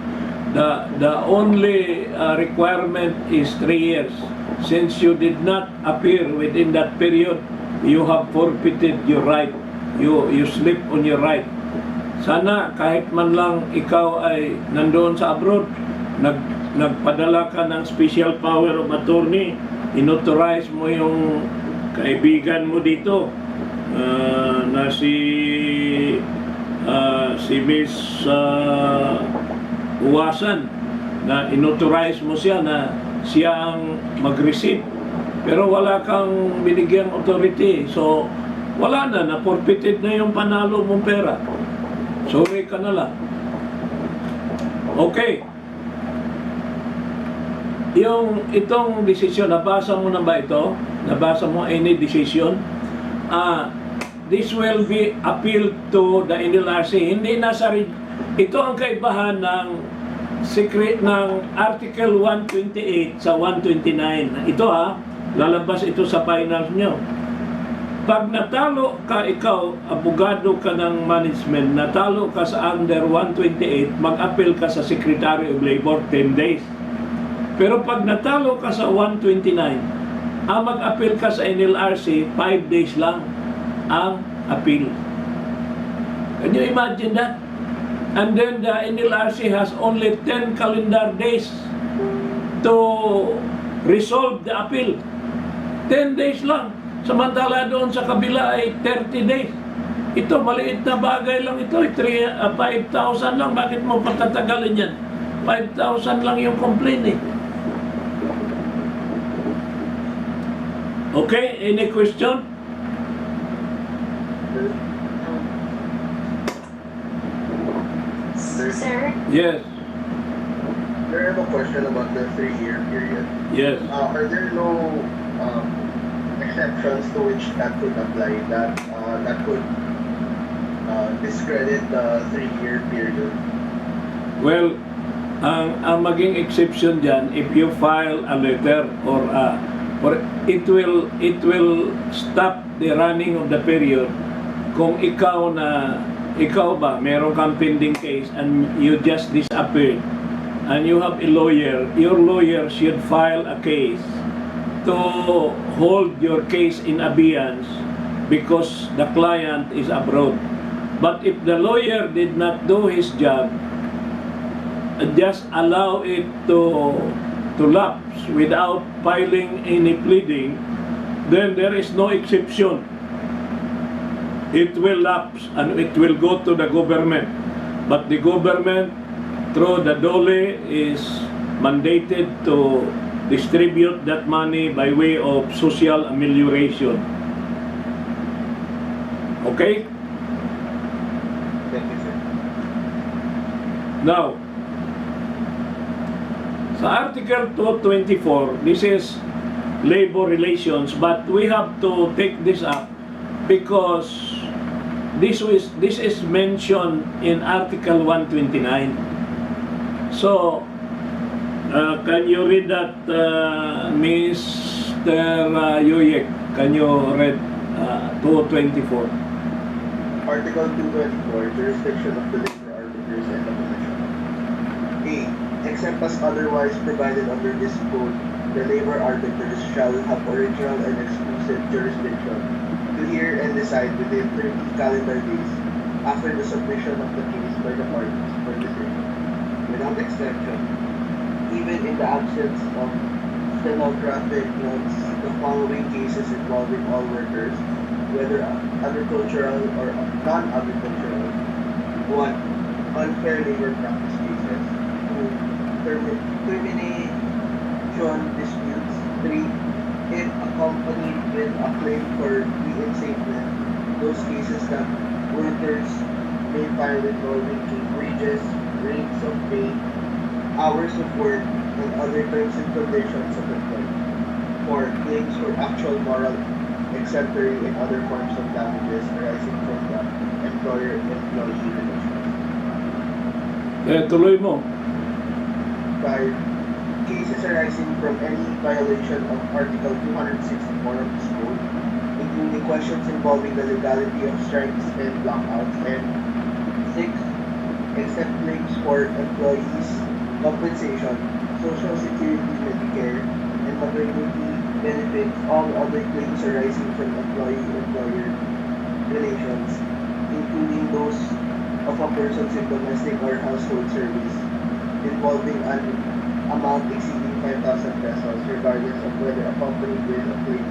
The only requirement is 3 years. Since you did not appear within that period, you have forfeited your right. You slip on your right. Sana kahit man lang ikaw ay nandoon sa abroad, nagpadala ka ng special power of attorney, inauthorize mo yung kaibigan mo dito na si Miss Uwasan, na inauthorize mo siya na siya ang mag-receive, pero wala kang binigyang authority, so wala na forfeited na yung panalo mong pera. Sorry ka na lang. Okay. Itong desisyon, nabasa mo na ba ito? Nabasa mo any decision? This will be appealed to the NLRC. Hindi nasa ito ang kaibahan ng secret ng Article 128 sa 129. Ito lalabas ito sa finals nyo. Pag natalo ka, ikaw, abogado ka ng management, natalo ka sa under 128, mag-appeal ka sa Secretary of Labor 10 days. Pero pag natalo ka sa 129, mag-appeal ka sa NLRC, 5 days lang ang appeal. Can you imagine that? And then the NLRC has only 10 calendar days to resolve the appeal. 10 days lang. Samantala doon sa kabila ay 30 days. Ito, maliit na bagay lang ito. 5,000 lang. Bakit mo patatagalin yan? 5,000 lang yung complaint eh. Okay, any question? Sir? Yes. I have a question about the 3-year period. Yes. Are there no exceptions to which that could apply, that could discredit the 3-year period? Well, ang maging exception dyan, if you file a letter or it will stop the running of the period kung ikaw ba, meron kang pending case and you just disappeared and you have a lawyer, your lawyer should file a case to hold your case in abeyance because the client is abroad. But if the lawyer did not do his job, just allow it to lapse without filing any pleading, then there is no exception. It will lapse and it will go to the government. But the government, through the DOLE, is mandated to distribute that money by way of social amelioration. Okay? Thank you, sir. Now, sa Article 224, this is labor relations, but we have to take this up because this is mentioned in Article 129. So, can you read that, Mr. Yuyek? Can you read 224? Article 224, jurisdiction of the labor arbiters and the commission. A. Except as otherwise provided under this code, the labor arbiters shall have original and exclusive jurisdiction to hear and decide within 30 calendar days after the submission of the case by the parties for decision, without exception, even in the absence of stenographic notes, the following cases involving all workers, whether agricultural or non-agricultural. 1. Unfair labor practice cases. 2. Termination disputes. 3. If accompanied with a claim for reinstatement, those cases that workers may file involving wages, rates of pay, hours of work, and other terms and conditions of employment. 4. Claims for actual moral, exemplary, and other forms of damages arising from the employer-employee relations. Tuloy mo. 5, cases arising from any violation of Article 264 of this code, including questions involving the legality of strikes and blackouts, and 6, accept claims for employees' compensation, social security, Medicare, and maternity benefits, all other claims arising from employee-employer relations, including those of a person's in domestic or household service, involving an amount exceeding 5,000 pesos, regardless of whether accompanied with a claim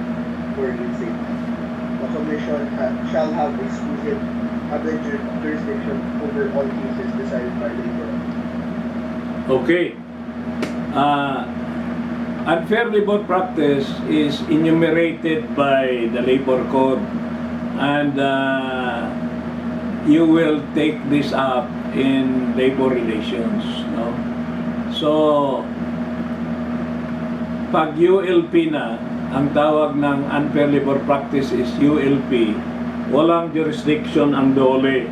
for reinstatement. The Commission shall have exclusive appellate jurisdiction over all cases decided by labor. Okay. Unfair labor practice is enumerated by the labor code, and you will take this up in labor relations, no? So, pag ULP na, ang tawag ng unfair labor practice is ULP, walang jurisdiction ang DOLE.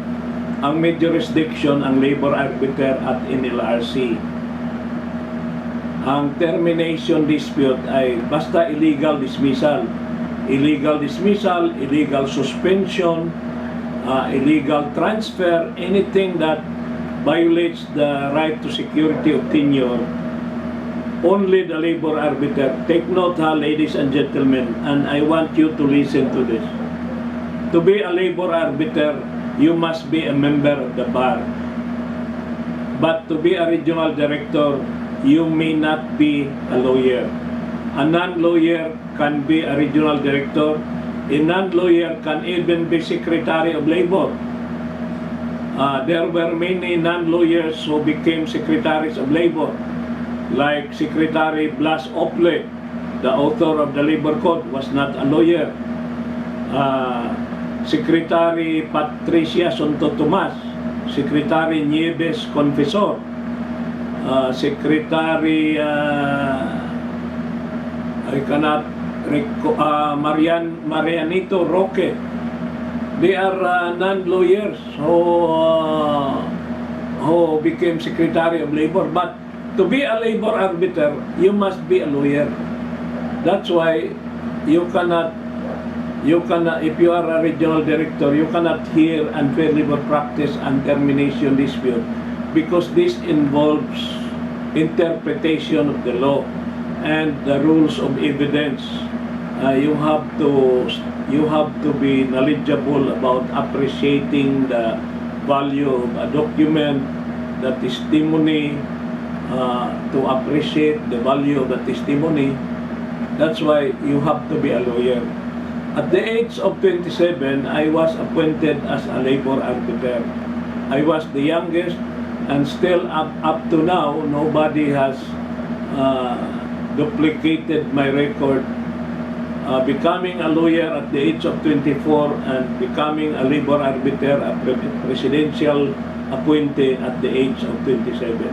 Ang may jurisdiction ang labor arbiter at NLRC. Ang termination dispute ay basta illegal dismissal. Illegal dismissal, illegal suspension, illegal transfer, anything that violates the right to security of tenure, only the labor arbiter. Take note, ha, ladies and gentlemen, and I want you to listen to this. To be a labor arbiter, you must be a member of the bar. But to be a regional director, you may not be a lawyer. A non-lawyer can be a regional director. A non-lawyer can even be secretary of labor. There were many non-lawyers who became secretaries of labor, like Secretary Blas Ople, the author of the Labor Code, was not a lawyer. Secretary Patricia Santo Tomas, Secretary Nieves Confesor, Secretary I cannot Marianito Roque. They are non-lawyers who became Secretary of Labor. But to be a labor arbiter, you must be a lawyer. That's why you cannot, if you are a regional director, you cannot hear unfair labor practice and termination dispute, because this involves interpretation of the law and the rules of evidence. You have to be knowledgeable about appreciating the value of a document, the testimony, to appreciate the value of the testimony. That's why you have to be a lawyer. At the age of 27, I was appointed as a labor arbiter. I was the youngest, and still up to now, nobody has duplicated my record. Becoming a lawyer at the age of 24 and becoming a labor arbiter, a presidential appointee at the age of 27.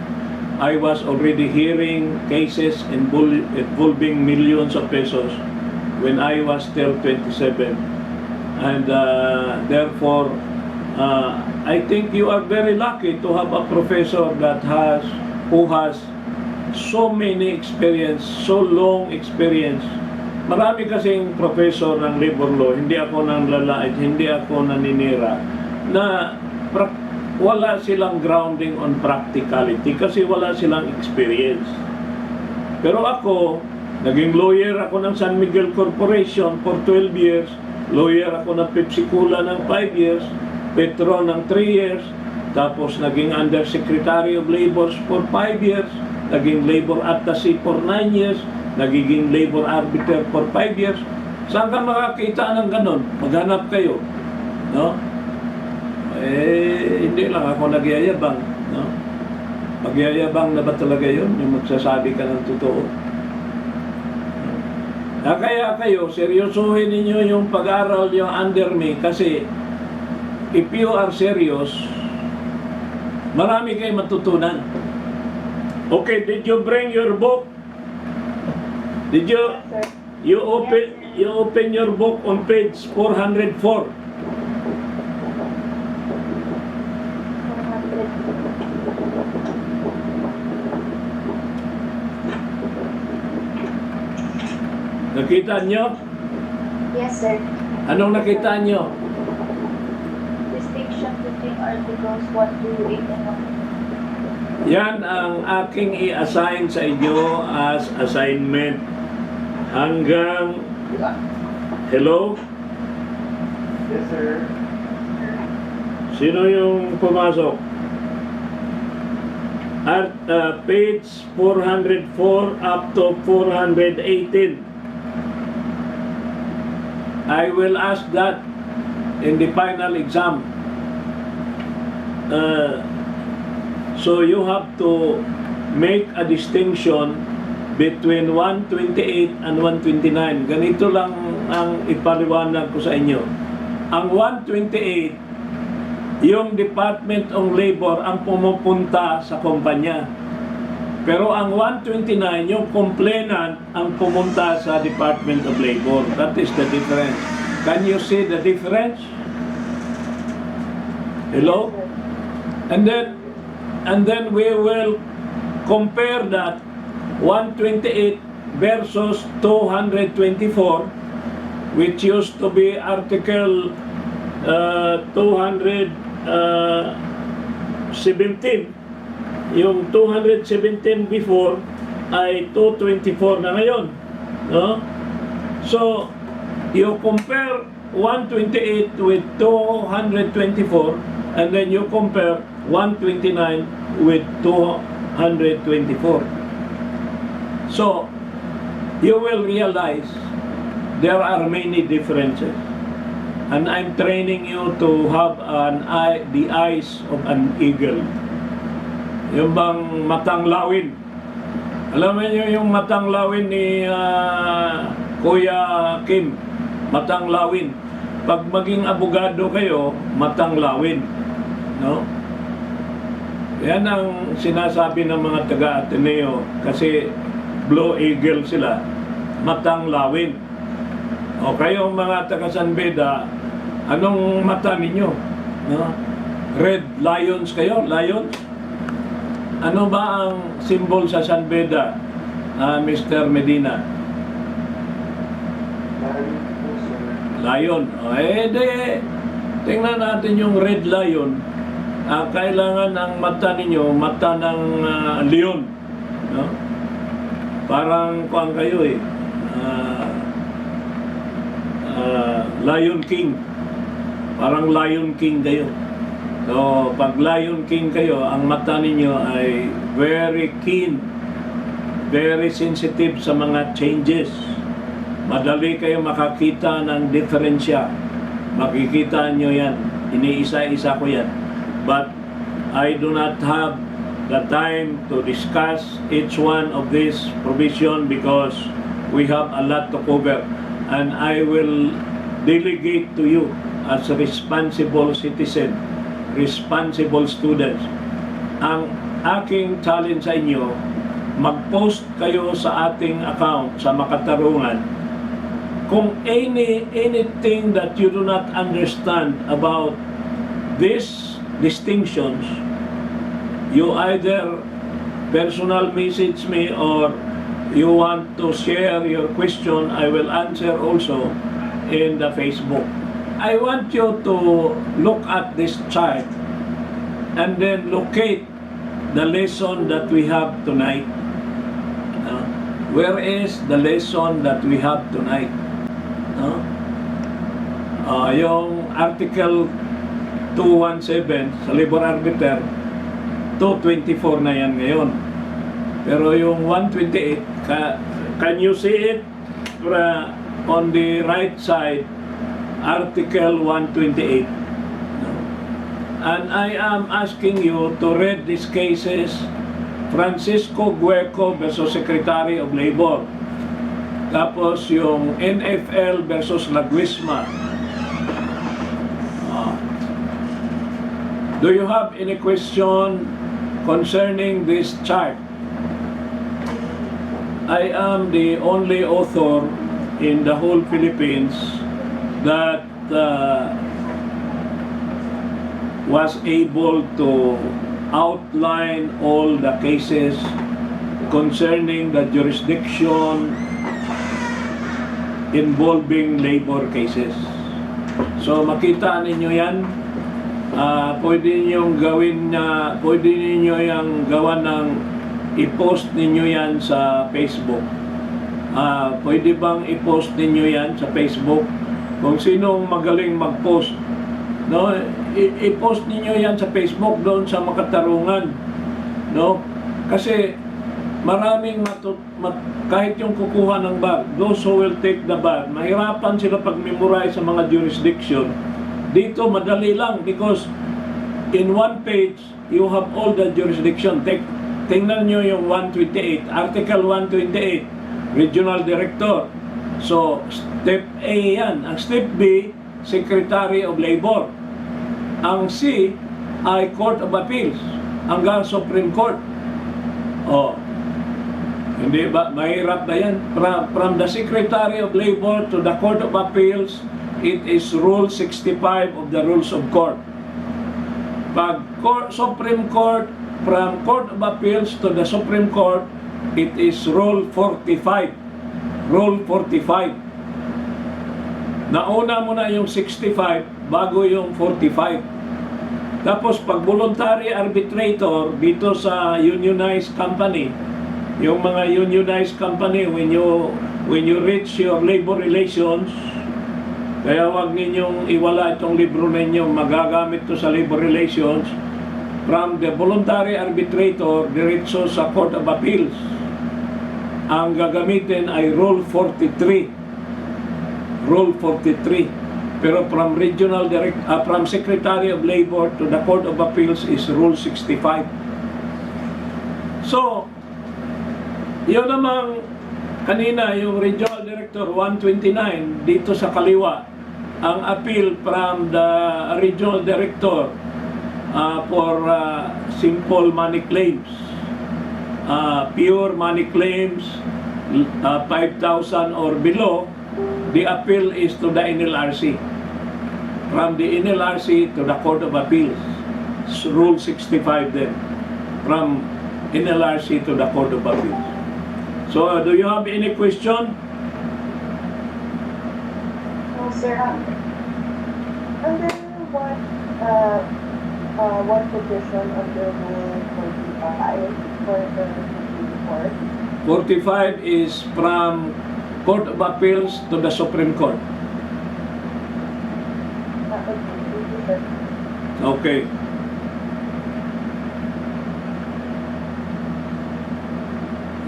I was already hearing cases involving millions of pesos when I was still 27. And therefore, I think you are very lucky to have a professor who has so many experience, so long experience. Marami kasing professor ng labor law, hindi ako nanlalait, hindi ako naninira, na wala silang grounding on practicality kasi wala silang experience. Pero ako, naging lawyer ako ng San Miguel Corporation for 12 years, lawyer ako ng Pepsi Cola ng 5 years, Petro ng 3 years, tapos naging Undersecretary of Labor for 5 years, naging labor attaché for 9 years, nagiging labor arbiter for 5 years. Saan ka makakita ng ganon? Maghanap kayo. No? Hindi lang ako nagyayabang. No? Magyayabang na ba talaga yun? Yung magsasabi ka ng totoo. Kaya kayo, seryosohin ninyo yung pag-aral yung under me, kasi if you are serious, marami kayo matutunan. Okay, did you bring your book? Did you? Yes, sir. You open your book on page 404. Nakita nyo? Yes, sir. Anong nakita nyo? Distinction between articles 1 to 8 and 1. Yan ang aking i-assign sa inyo as assignment. Hanggang... Hello? Yes, sir. Sino yung pumasok? At page 404 up to 418. I will ask that in the final exam. So you have to make a distinction between 128 and 129. Ganito lang ang ipaliwanag ko sa inyo. Ang 128, yung Department of Labor ang pumupunta sa kumpanya. Pero ang 129, yung complainant ang pumunta sa Department of Labor. That is the difference. Can you see the difference? Hello? And then we will compare that 128 versus 224, which used to be Article 217. Yung 217 before ay 224 na ngayon. No? So, you compare 128 with 224 and then you compare 129 with 224. So, you will realize there are many differences. And I'm training you to have the eyes of an eagle. Yung bang matang lawin. Alam niyo yung matang lawin ni Kuya Kim, matang lawin. Pag maging abogado kayo, matang lawin. No? Yan ang sinasabi ng mga taga-Ateneo kasi Blue Eagle sila, matang lawin. O kayong mga taga-San Beda, anong mata ninyo? No? Red lions kayo? Lions? Ano ba ang symbol sa San Beda, Mr. Medina? Lion. O, tingnan natin yung red lion. Kailangan ang mata ninyo, mata ng leon. No? Parang kuang kayo eh. Lion King. Parang Lion King kayo. So, pag Lion King kayo, ang mata ninyo ay very keen, very sensitive sa mga changes. Madali kayo makakita ng diferensya. Makikita nyo yan. Iniisa-isa ko yan. But I do not have the time to discuss each one of these provision because we have a lot to cover. And I will delegate to you as a responsible citizen, responsible students. Ang aking challenge sa inyo, mag-post kayo sa ating account sa Makatarungan kung anything that you do not understand about these distinctions. You either personal message me or you want to share your question, I will answer also in the Facebook. I want you to look at this chart and then locate the lesson that we have tonight. Where is the lesson that we have tonight? Yung Article 217 sa Labor Arbiter, 224 na yan ngayon. Pero yung 128, can you see it? On the right side, Article 128. And I am asking you to read these cases, Francisco Gueco versus Secretary of Labor. Tapos yung NFL versus Laguisma. Do you have any question concerning this chart? I am the only author in the whole Philippines that was able to outline all the cases concerning the jurisdiction involving labor cases. So makita ninyo yan. Pwede ninyong gawin na pwede ninyo yang gawa ng i-post ninyo yan sa Facebook. Pwede bang i-post ninyo yan sa Facebook? Kung sinong magaling mag-post, no, i-post ninyo yan sa Facebook doon sa makatarungan, no? Kasi maraming kahit yung kukuha ng bar, those who will take the bar, mahirapan sila pag-memorize sa mga jurisdiction. Dito madali lang because in one page you have all the jurisdiction. Tingnan nyo yung 128, Article 128, Regional Director. So, Step A yan. Ang Step B, Secretary of Labor. Ang C ay Court of Appeals hanggang Supreme Court. Hindi ba? Mahirap na yan. From the Secretary of Labor to the Court of Appeals, it is Rule 65 of the Rules of Court. Pag Supreme Court, from Court of Appeals to the Supreme Court, it is Rule 45. Rule 45. Nauna mo na yung 65 bago yung 45. Tapos pag voluntary arbitrator dito sa unionized company, yung mga unionized company, when you reach your labor relations, kaya wag ninyong iwala itong libro ninyo, magagamit to sa labor relations. From the voluntary arbitrator, diretso sa Court of Appeals, ang gagamitin ay Rule 43. Rule 43. Pero from from Secretary of Labor to the Court of Appeals is Rule 65. So, yun namang kanina, yung Regional Director 129 dito sa kaliwa, ang appeal from the Regional Director for simple money claims, pure money claims, 5,000 or below, the appeal is to the NLRC. From the NLRC to the Court of Appeals, Rule 65 then. From NLRC to the Court of Appeals. So, do you have any question? No, sir. Under what position under Rule 45 for the Supreme Court? 45 is from Court of Appeals to the Supreme Court. Okay, thank you, sir. Okay.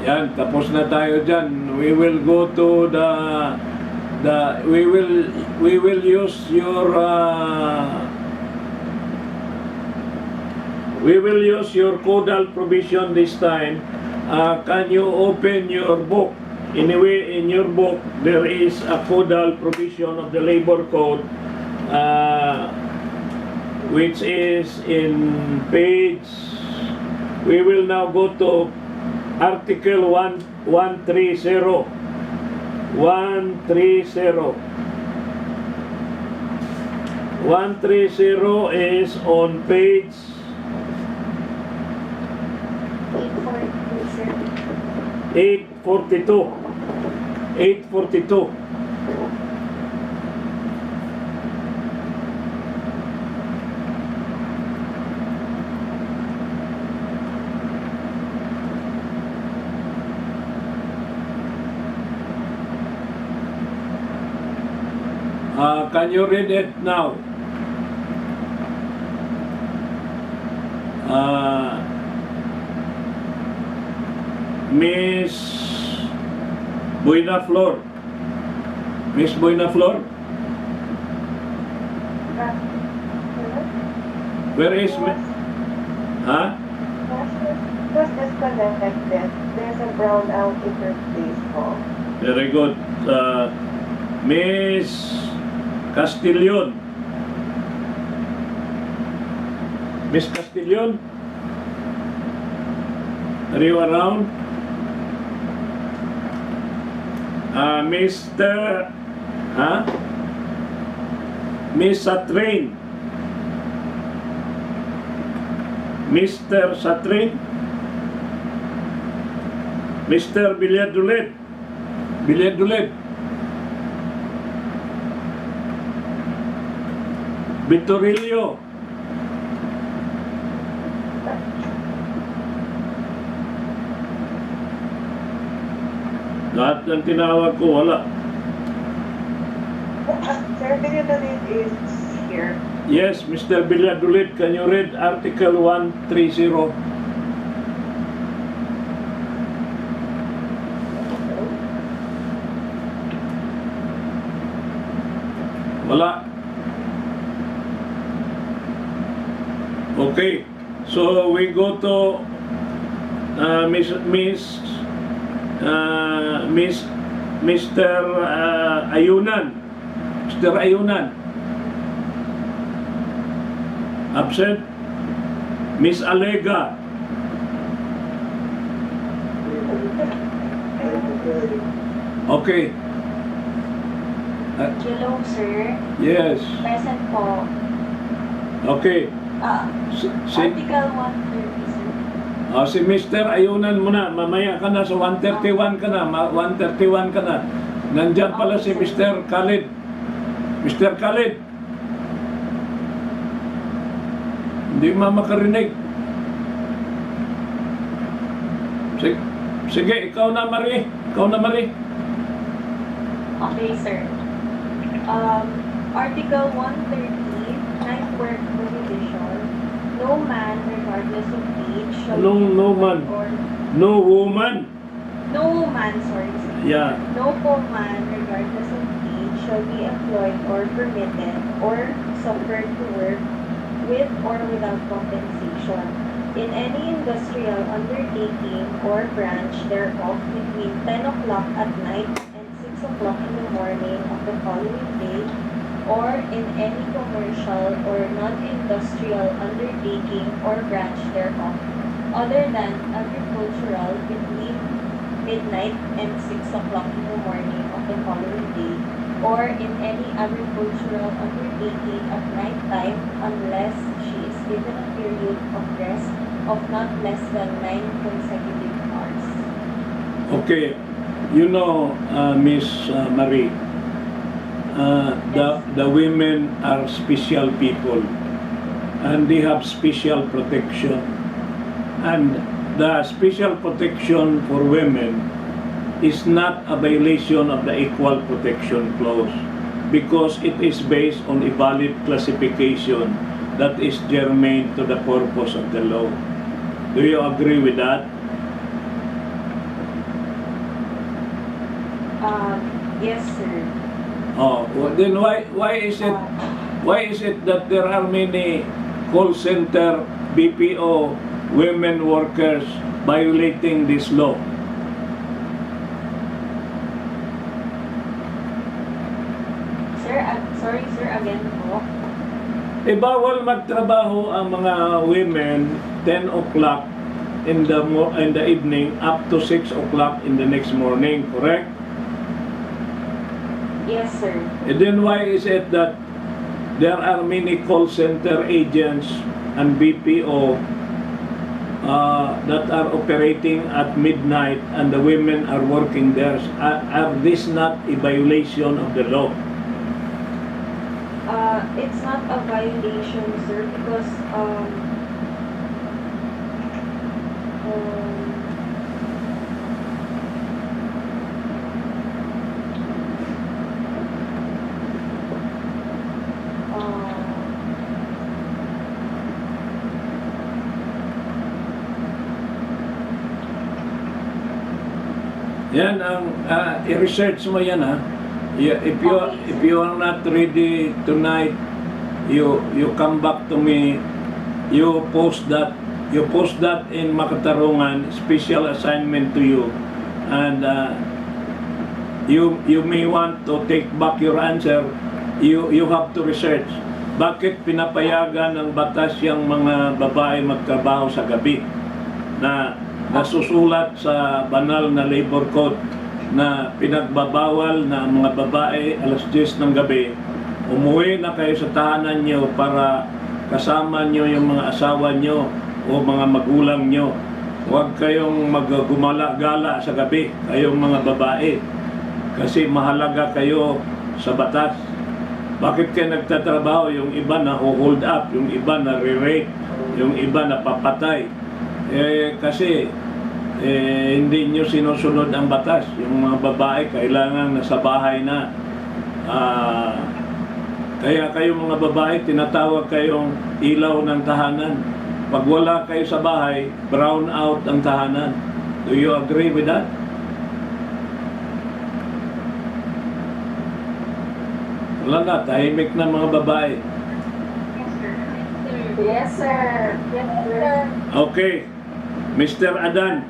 Yan, tapos na tayo dyan. We will go to we will use your codal provision this time. Can you open your book? Anyway, in your book there is a codal provision of the labor code, which is in page, we will now go to Article 130. 130 is on page 842. 842. Can you read it now? Miss Buenaflor. Miss Buenaflor? Where is me? Huh? Was disconnected. There's a brown out interface call. Very good. Miss Castillon. Miss Castillon? Are you around? Mr. Miss Satrin. Mr. Satrin. Mr. Bilyadulet. Bilyadulet. Vitorillo. Lahat ng tinawag ko, wala. Sir, Villanueva is here. Yes, Mr. Villadulit, can you read Article 130? Wala. Okay, so we go to Mr. Ayunan. Mr. Ayunan. Absent. Miss Alega. Okay. Hello, sir. Yes. Present po. Okay. Article 130, sir. Si Mr. Ayunan muna. Mamaya ka na. So 131 ka na. 131 ka na. Nandyan pala si Mr. Khalid. Mr. Khalid. Hindi makarinig. Sige, ikaw na, Marie. Ikaw na, Marie. Okay, sir. Article 130, night work prohibition. No man, regardless of age, shall No, be no man. or No woman. no man, sorry, sir. Yeah. No man, regardless of age, shall be employed or permitted or suffered to work with or without compensation in any industrial undertaking or branch thereof between 10 o'clock at night and 6 o'clock in the morning of the following day, or in any commercial or non-industrial undertaking or branch thereof, other than agricultural between midnight and 6 o'clock in the morning of the following day, or in any agricultural undertaking at night time, unless she is given a period of rest of not less than 9 consecutive hours. Okay. You know, Miss Marie, the women are special people and they have special protection. And the special protection for women is not a violation of the Equal Protection Clause because it is based on a valid classification that is germane to the purpose of the law. Do you agree with that? Yes, sir. Oh, well, then why is it that there are many call center BPO women workers violating this law? Sir, sorry, sir, again po. Bawal magtrabaho ang mga women 10 o'clock in the evening up to 6 o'clock in the next morning, correct? Yes, sir. And then why is it that there are many call center agents and BPO that are operating at midnight and the women are working there? Are this not a violation of the law? It's not a violation, sir, because Yan ang i-research mo yan, ha. If you are not ready tonight, you come back to me. You post that in Makatarungan, special assignment to you, and you may want to take back your answer. You have to research. Bakit pinapayagan ng batas yung mga babae magtrabaho sa gabi na nasusulat sa banal na labor code na pinagbabawal na ang mga babae alas 10 ng gabi umuwi na kayo sa tahanan nyo para kasama nyo yung mga asawa nyo o mga magulang nyo. Huwag kayong maggumala-gala sa gabi, kayong mga babae, kasi mahalaga kayo sa batas. Bakit kayo nagtatrabaho? Yung iba na hold up, yung iba na re-rape, yung iba na papatay. Kasi hindi nyo sinusunod ang batas. Yung mga babae kailangan nasa bahay na. Kaya kayo mga babae, tinatawag kayong ilaw ng tahanan. Pag wala kayo sa bahay, brown out ang tahanan. Do you agree with that? Wala na, tahimik na mga babae. Yes, sir. Yes, sir. Okay, Mr. Adan.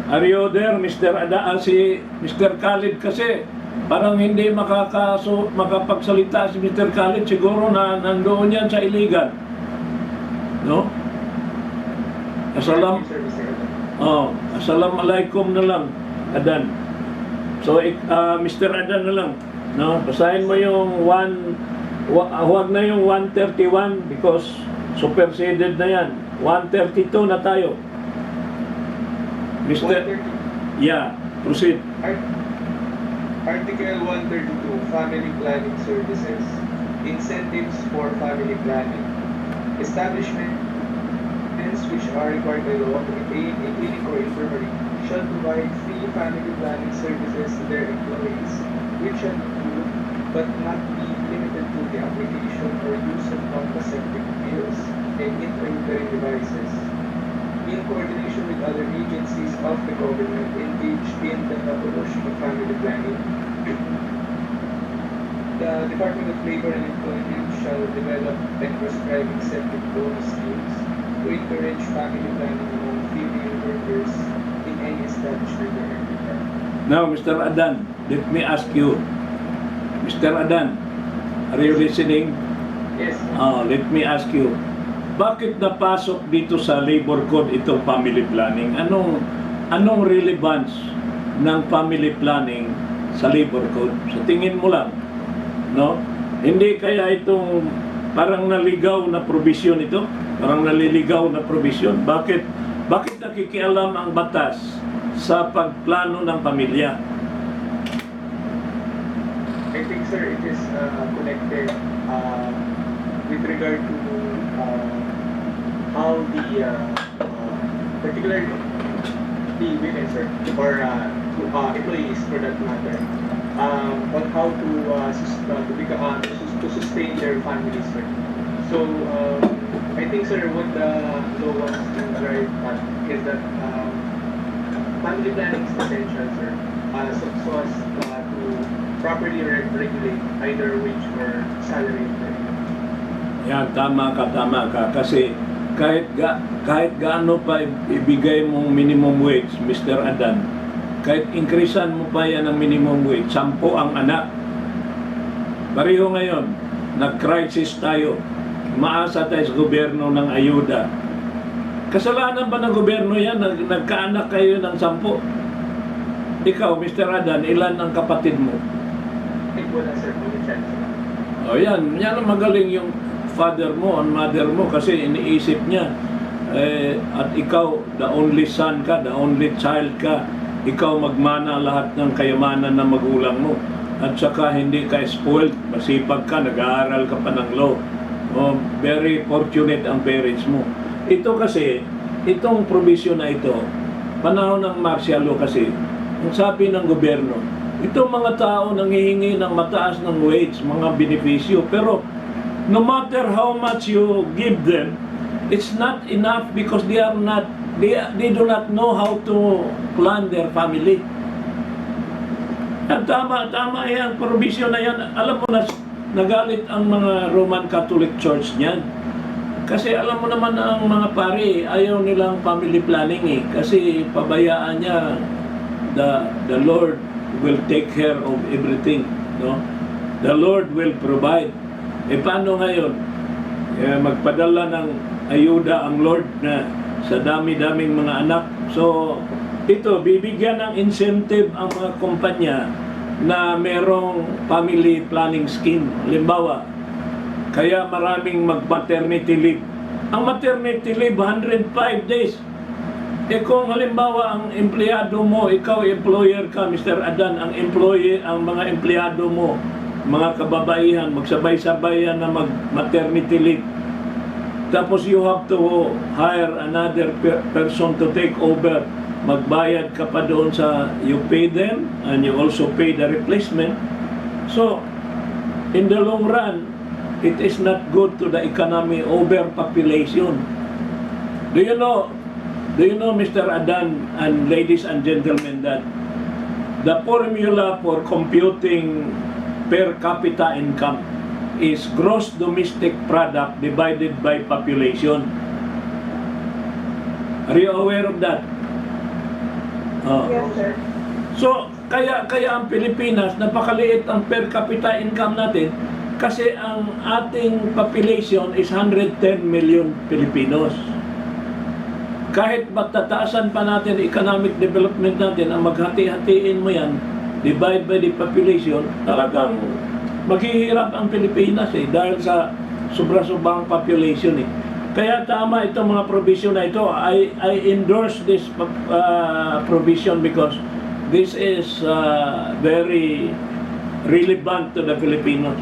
Are you there, Mr. Adan? Si Mr. Khalid kasi parang hindi makapagsalita si Mr. Khalid. Siguro na nandoon yan sa iligan. No? Assalamualaikum na lang, Adan. So, Mr. Adan na lang. No? Basahin mo yung huwag na yung 131 because superseded na yan. 132 na tayo. Mr. 132. Yeah, proceed. Article 132, Family Planning Services. Incentives for family planning. Establishments which are required by law to maintain a clinic or infirmary shall provide free family planning services to their employees, which shall include but not be limited to the application or use of contraceptive pills and intrauterine devices. In coordination with other agencies of the government engaged in the promotion of family planning, the Department of Labor and Employment shall develop and prescribe incentive bonus schemes to encourage family planning among female workers in any establishment or enterprise. Now, Mr. Adan, let me ask you. Mr. Adan, are you listening? Yes. Let me ask you. Bakit napasok dito sa labor code itong family planning? Anong relevance ng family planning sa labor code? Sa tingin mo lang, no? Hindi kaya itong parang naligaw na provision ito? Parang naliligaw na provision. Bakit nakikialam ang batas sa pagplano ng pamilya? I think, sir, it is connected with regard to how the particularly the women, sir, or employees for that matter, on how to sustain their families, sir. So I think, sir, what the law wants to drive at is that family planning is essential, sir, so as to properly regulate either wage or salary. Yan, tama ka. Kasi kahit gaano pa ibigay mong minimum wage, Mr. Adan, kahit increasean mo pa yan ng minimum wage, 10 ang anak. Pareho ngayon, nag-crisis tayo. Maasa tayo sa gobyerno ng ayuda. Kasalanan ba ng gobyerno yan? Nagkaanak kayo ng 10. Ikaw, Mr. Adan, ilan ang kapatid mo? Wala, sir, O yan ang magaling yung father mo and mother mo kasi iniisip niya at ikaw, the only son ka, the only child ka, ikaw magmana lahat ng kayamanan ng magulang mo at saka hindi ka spoiled, masipag ka, nag-aaral ka pa ng law. Very fortunate ang parents mo. Ito kasi, itong provision na ito, panahon ng martial law kasi, ang sabi ng gobyerno, itong mga tao nanghihingi ng mataas ng wage, mga benepisyo, pero no matter how much you give them, it's not enough because they do not know how to plan their family. At tama yan, provision na yan. Alam mo na, nagalit ang mga Roman Catholic Church niyan. Kasi alam mo naman ang mga pari, ayaw nilang family planning eh. Kasi pabayaan niya, the Lord will take care of everything, no? The Lord will provide. Paano ngayon? Magpadala ng ayuda ang Lord na sa dami-daming mga anak. So, ito, bibigyan ng incentive ang mga kumpanya na merong family planning scheme. Halimbawa, kaya maraming mag-maternity leave. Ang maternity leave, 105 days. Kung halimbawa ang empleyado mo, ikaw employer ka, Mr. Adan, ang mga empleyado mo mga kababaihan, magsabay-sabayan na mag-maternity leave. Tapos you have to hire another person to take over. Magbayad ka pa doon sa, you pay them and you also pay the replacement. So, in the long run, it is not good to the economy, overpopulation. Do you know, Mr. Adan and ladies and gentlemen, that the formula for computing per capita income is gross domestic product divided by population. Are you aware of that? Yes, sir. So, kaya ang Pilipinas, napakaliit ang per capita income natin kasi ang ating population is 110 million Filipinos. Kahit batataasan pa natin economic development natin, ang maghati-hatiin mo yan, divide by the population, talagang maghihirap ang Pilipinas dahil sa sobra-sobrang population Kaya tama itong mga provision na ito. I endorse this provision because this is very relevant to the Filipinos.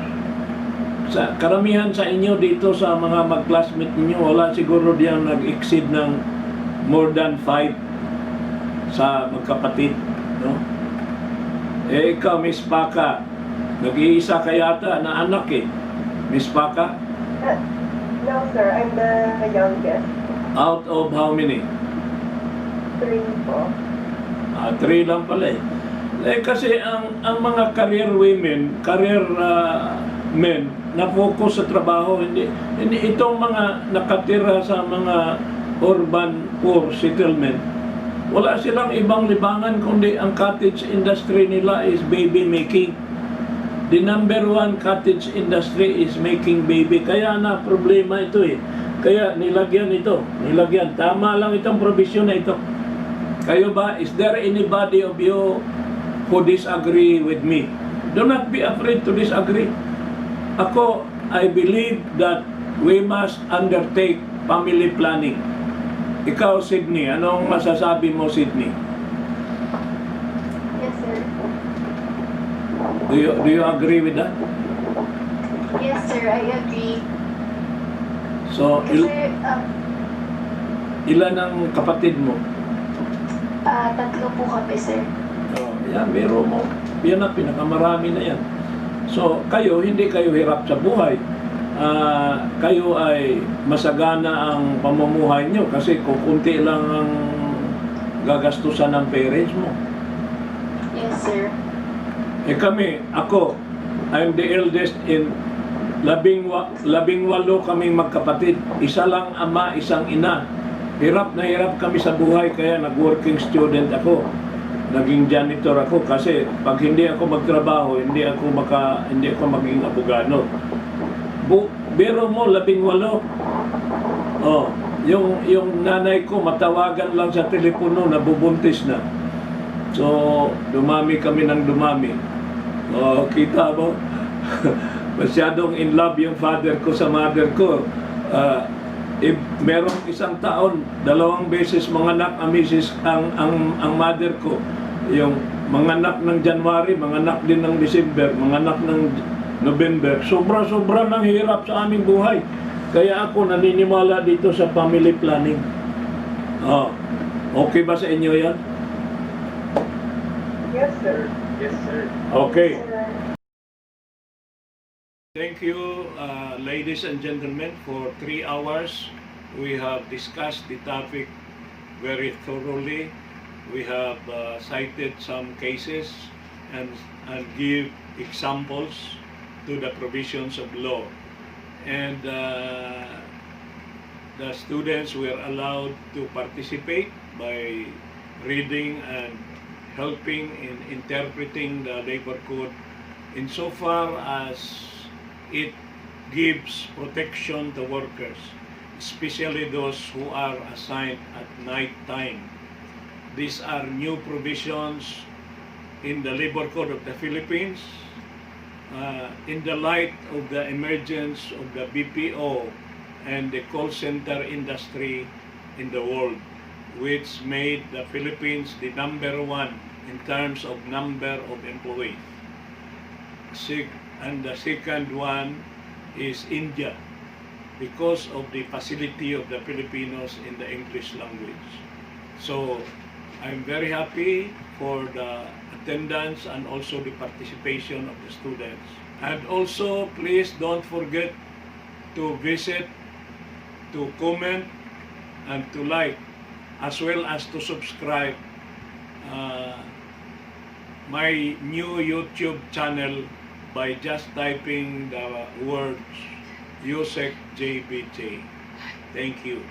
Sa karamihan sa inyo dito sa mga mag-classmate ninyo, wala siguro diyan nag-exceed ng more than 5 sa magkapatid, no? Ikaw, Miss Paka, nag-iisa ka yata na anak Miss Paka? No, sir. I'm the youngest. Out of how many? 3 po. 3 lang pala kasi ang mga career women, career men na focus sa trabaho, hindi itong mga nakatira sa mga urban poor settlement, wala silang ibang libangan kundi ang cottage industry nila is baby making. The number 1 cottage industry is making baby. Kaya na problema ito Kaya nilagyan ito. Tama lang itong provision na ito. Kayo ba, is there anybody of you who disagree with me? Do not be afraid to disagree. Ako, I believe that we must undertake family planning. Ikaw, Sydney, anong masasabi mo, Sydney? Yes, sir. Do you agree with that? Yes, sir. I agree. So, Kasi, ilan ang kapatid mo? 3 po kami, sir. Yan, biro mo. Yan na, pinakamarami na yan. So, kayo, hindi kayo hirap sa buhay. Kayo ay masagana ang pamumuhay nyo kasi kukunti lang ang gagastusan ng parents mo. Yes, sir. Ako, I'm the eldest in 18 kaming magkapatid. Isa lang ama, isang ina. Hirap na hirap kami sa buhay kaya nag-working student ako. Naging janitor ako kasi pag hindi ako magtrabaho, hindi ako maging abogado. Biro mo 18. Yung nanay ko matawagan lang sa telepono, nabubuntis na. So, dumami kami ng dumami. Kita mo? Masyadong in love yung father ko sa mother ko. Merong isang taon, 2 beses manganak ang mother ko. Yung manganak ng January, manganak din ng December, manganak ng November. Sobra-sobra ng hirap sa aming buhay. Kaya ako naniniwala dito sa family planning. Okay ba sa inyo yan? Yes, sir. Yes, sir. Okay. Sir. Thank you, ladies and gentlemen, for 3 hours. We have discussed the topic very thoroughly. We have cited some cases and give examples to the provisions of law. And the students were allowed to participate by reading and helping in interpreting the labor code insofar as it gives protection to workers, especially those who are assigned at night time. These are new provisions in the Labor Code of the Philippines in the light of the emergence of the BPO and the call center industry in the world, which made the Philippines the number 1 in terms of number of employees. and the second one is India, because of the facility of the Filipinos in the English language. So I'm very happy for the attendance and also the participation of the students. And also, please don't forget to visit, to comment, and to like, as well as to subscribe my new YouTube channel by just typing the words USEC JBJ. Thank you.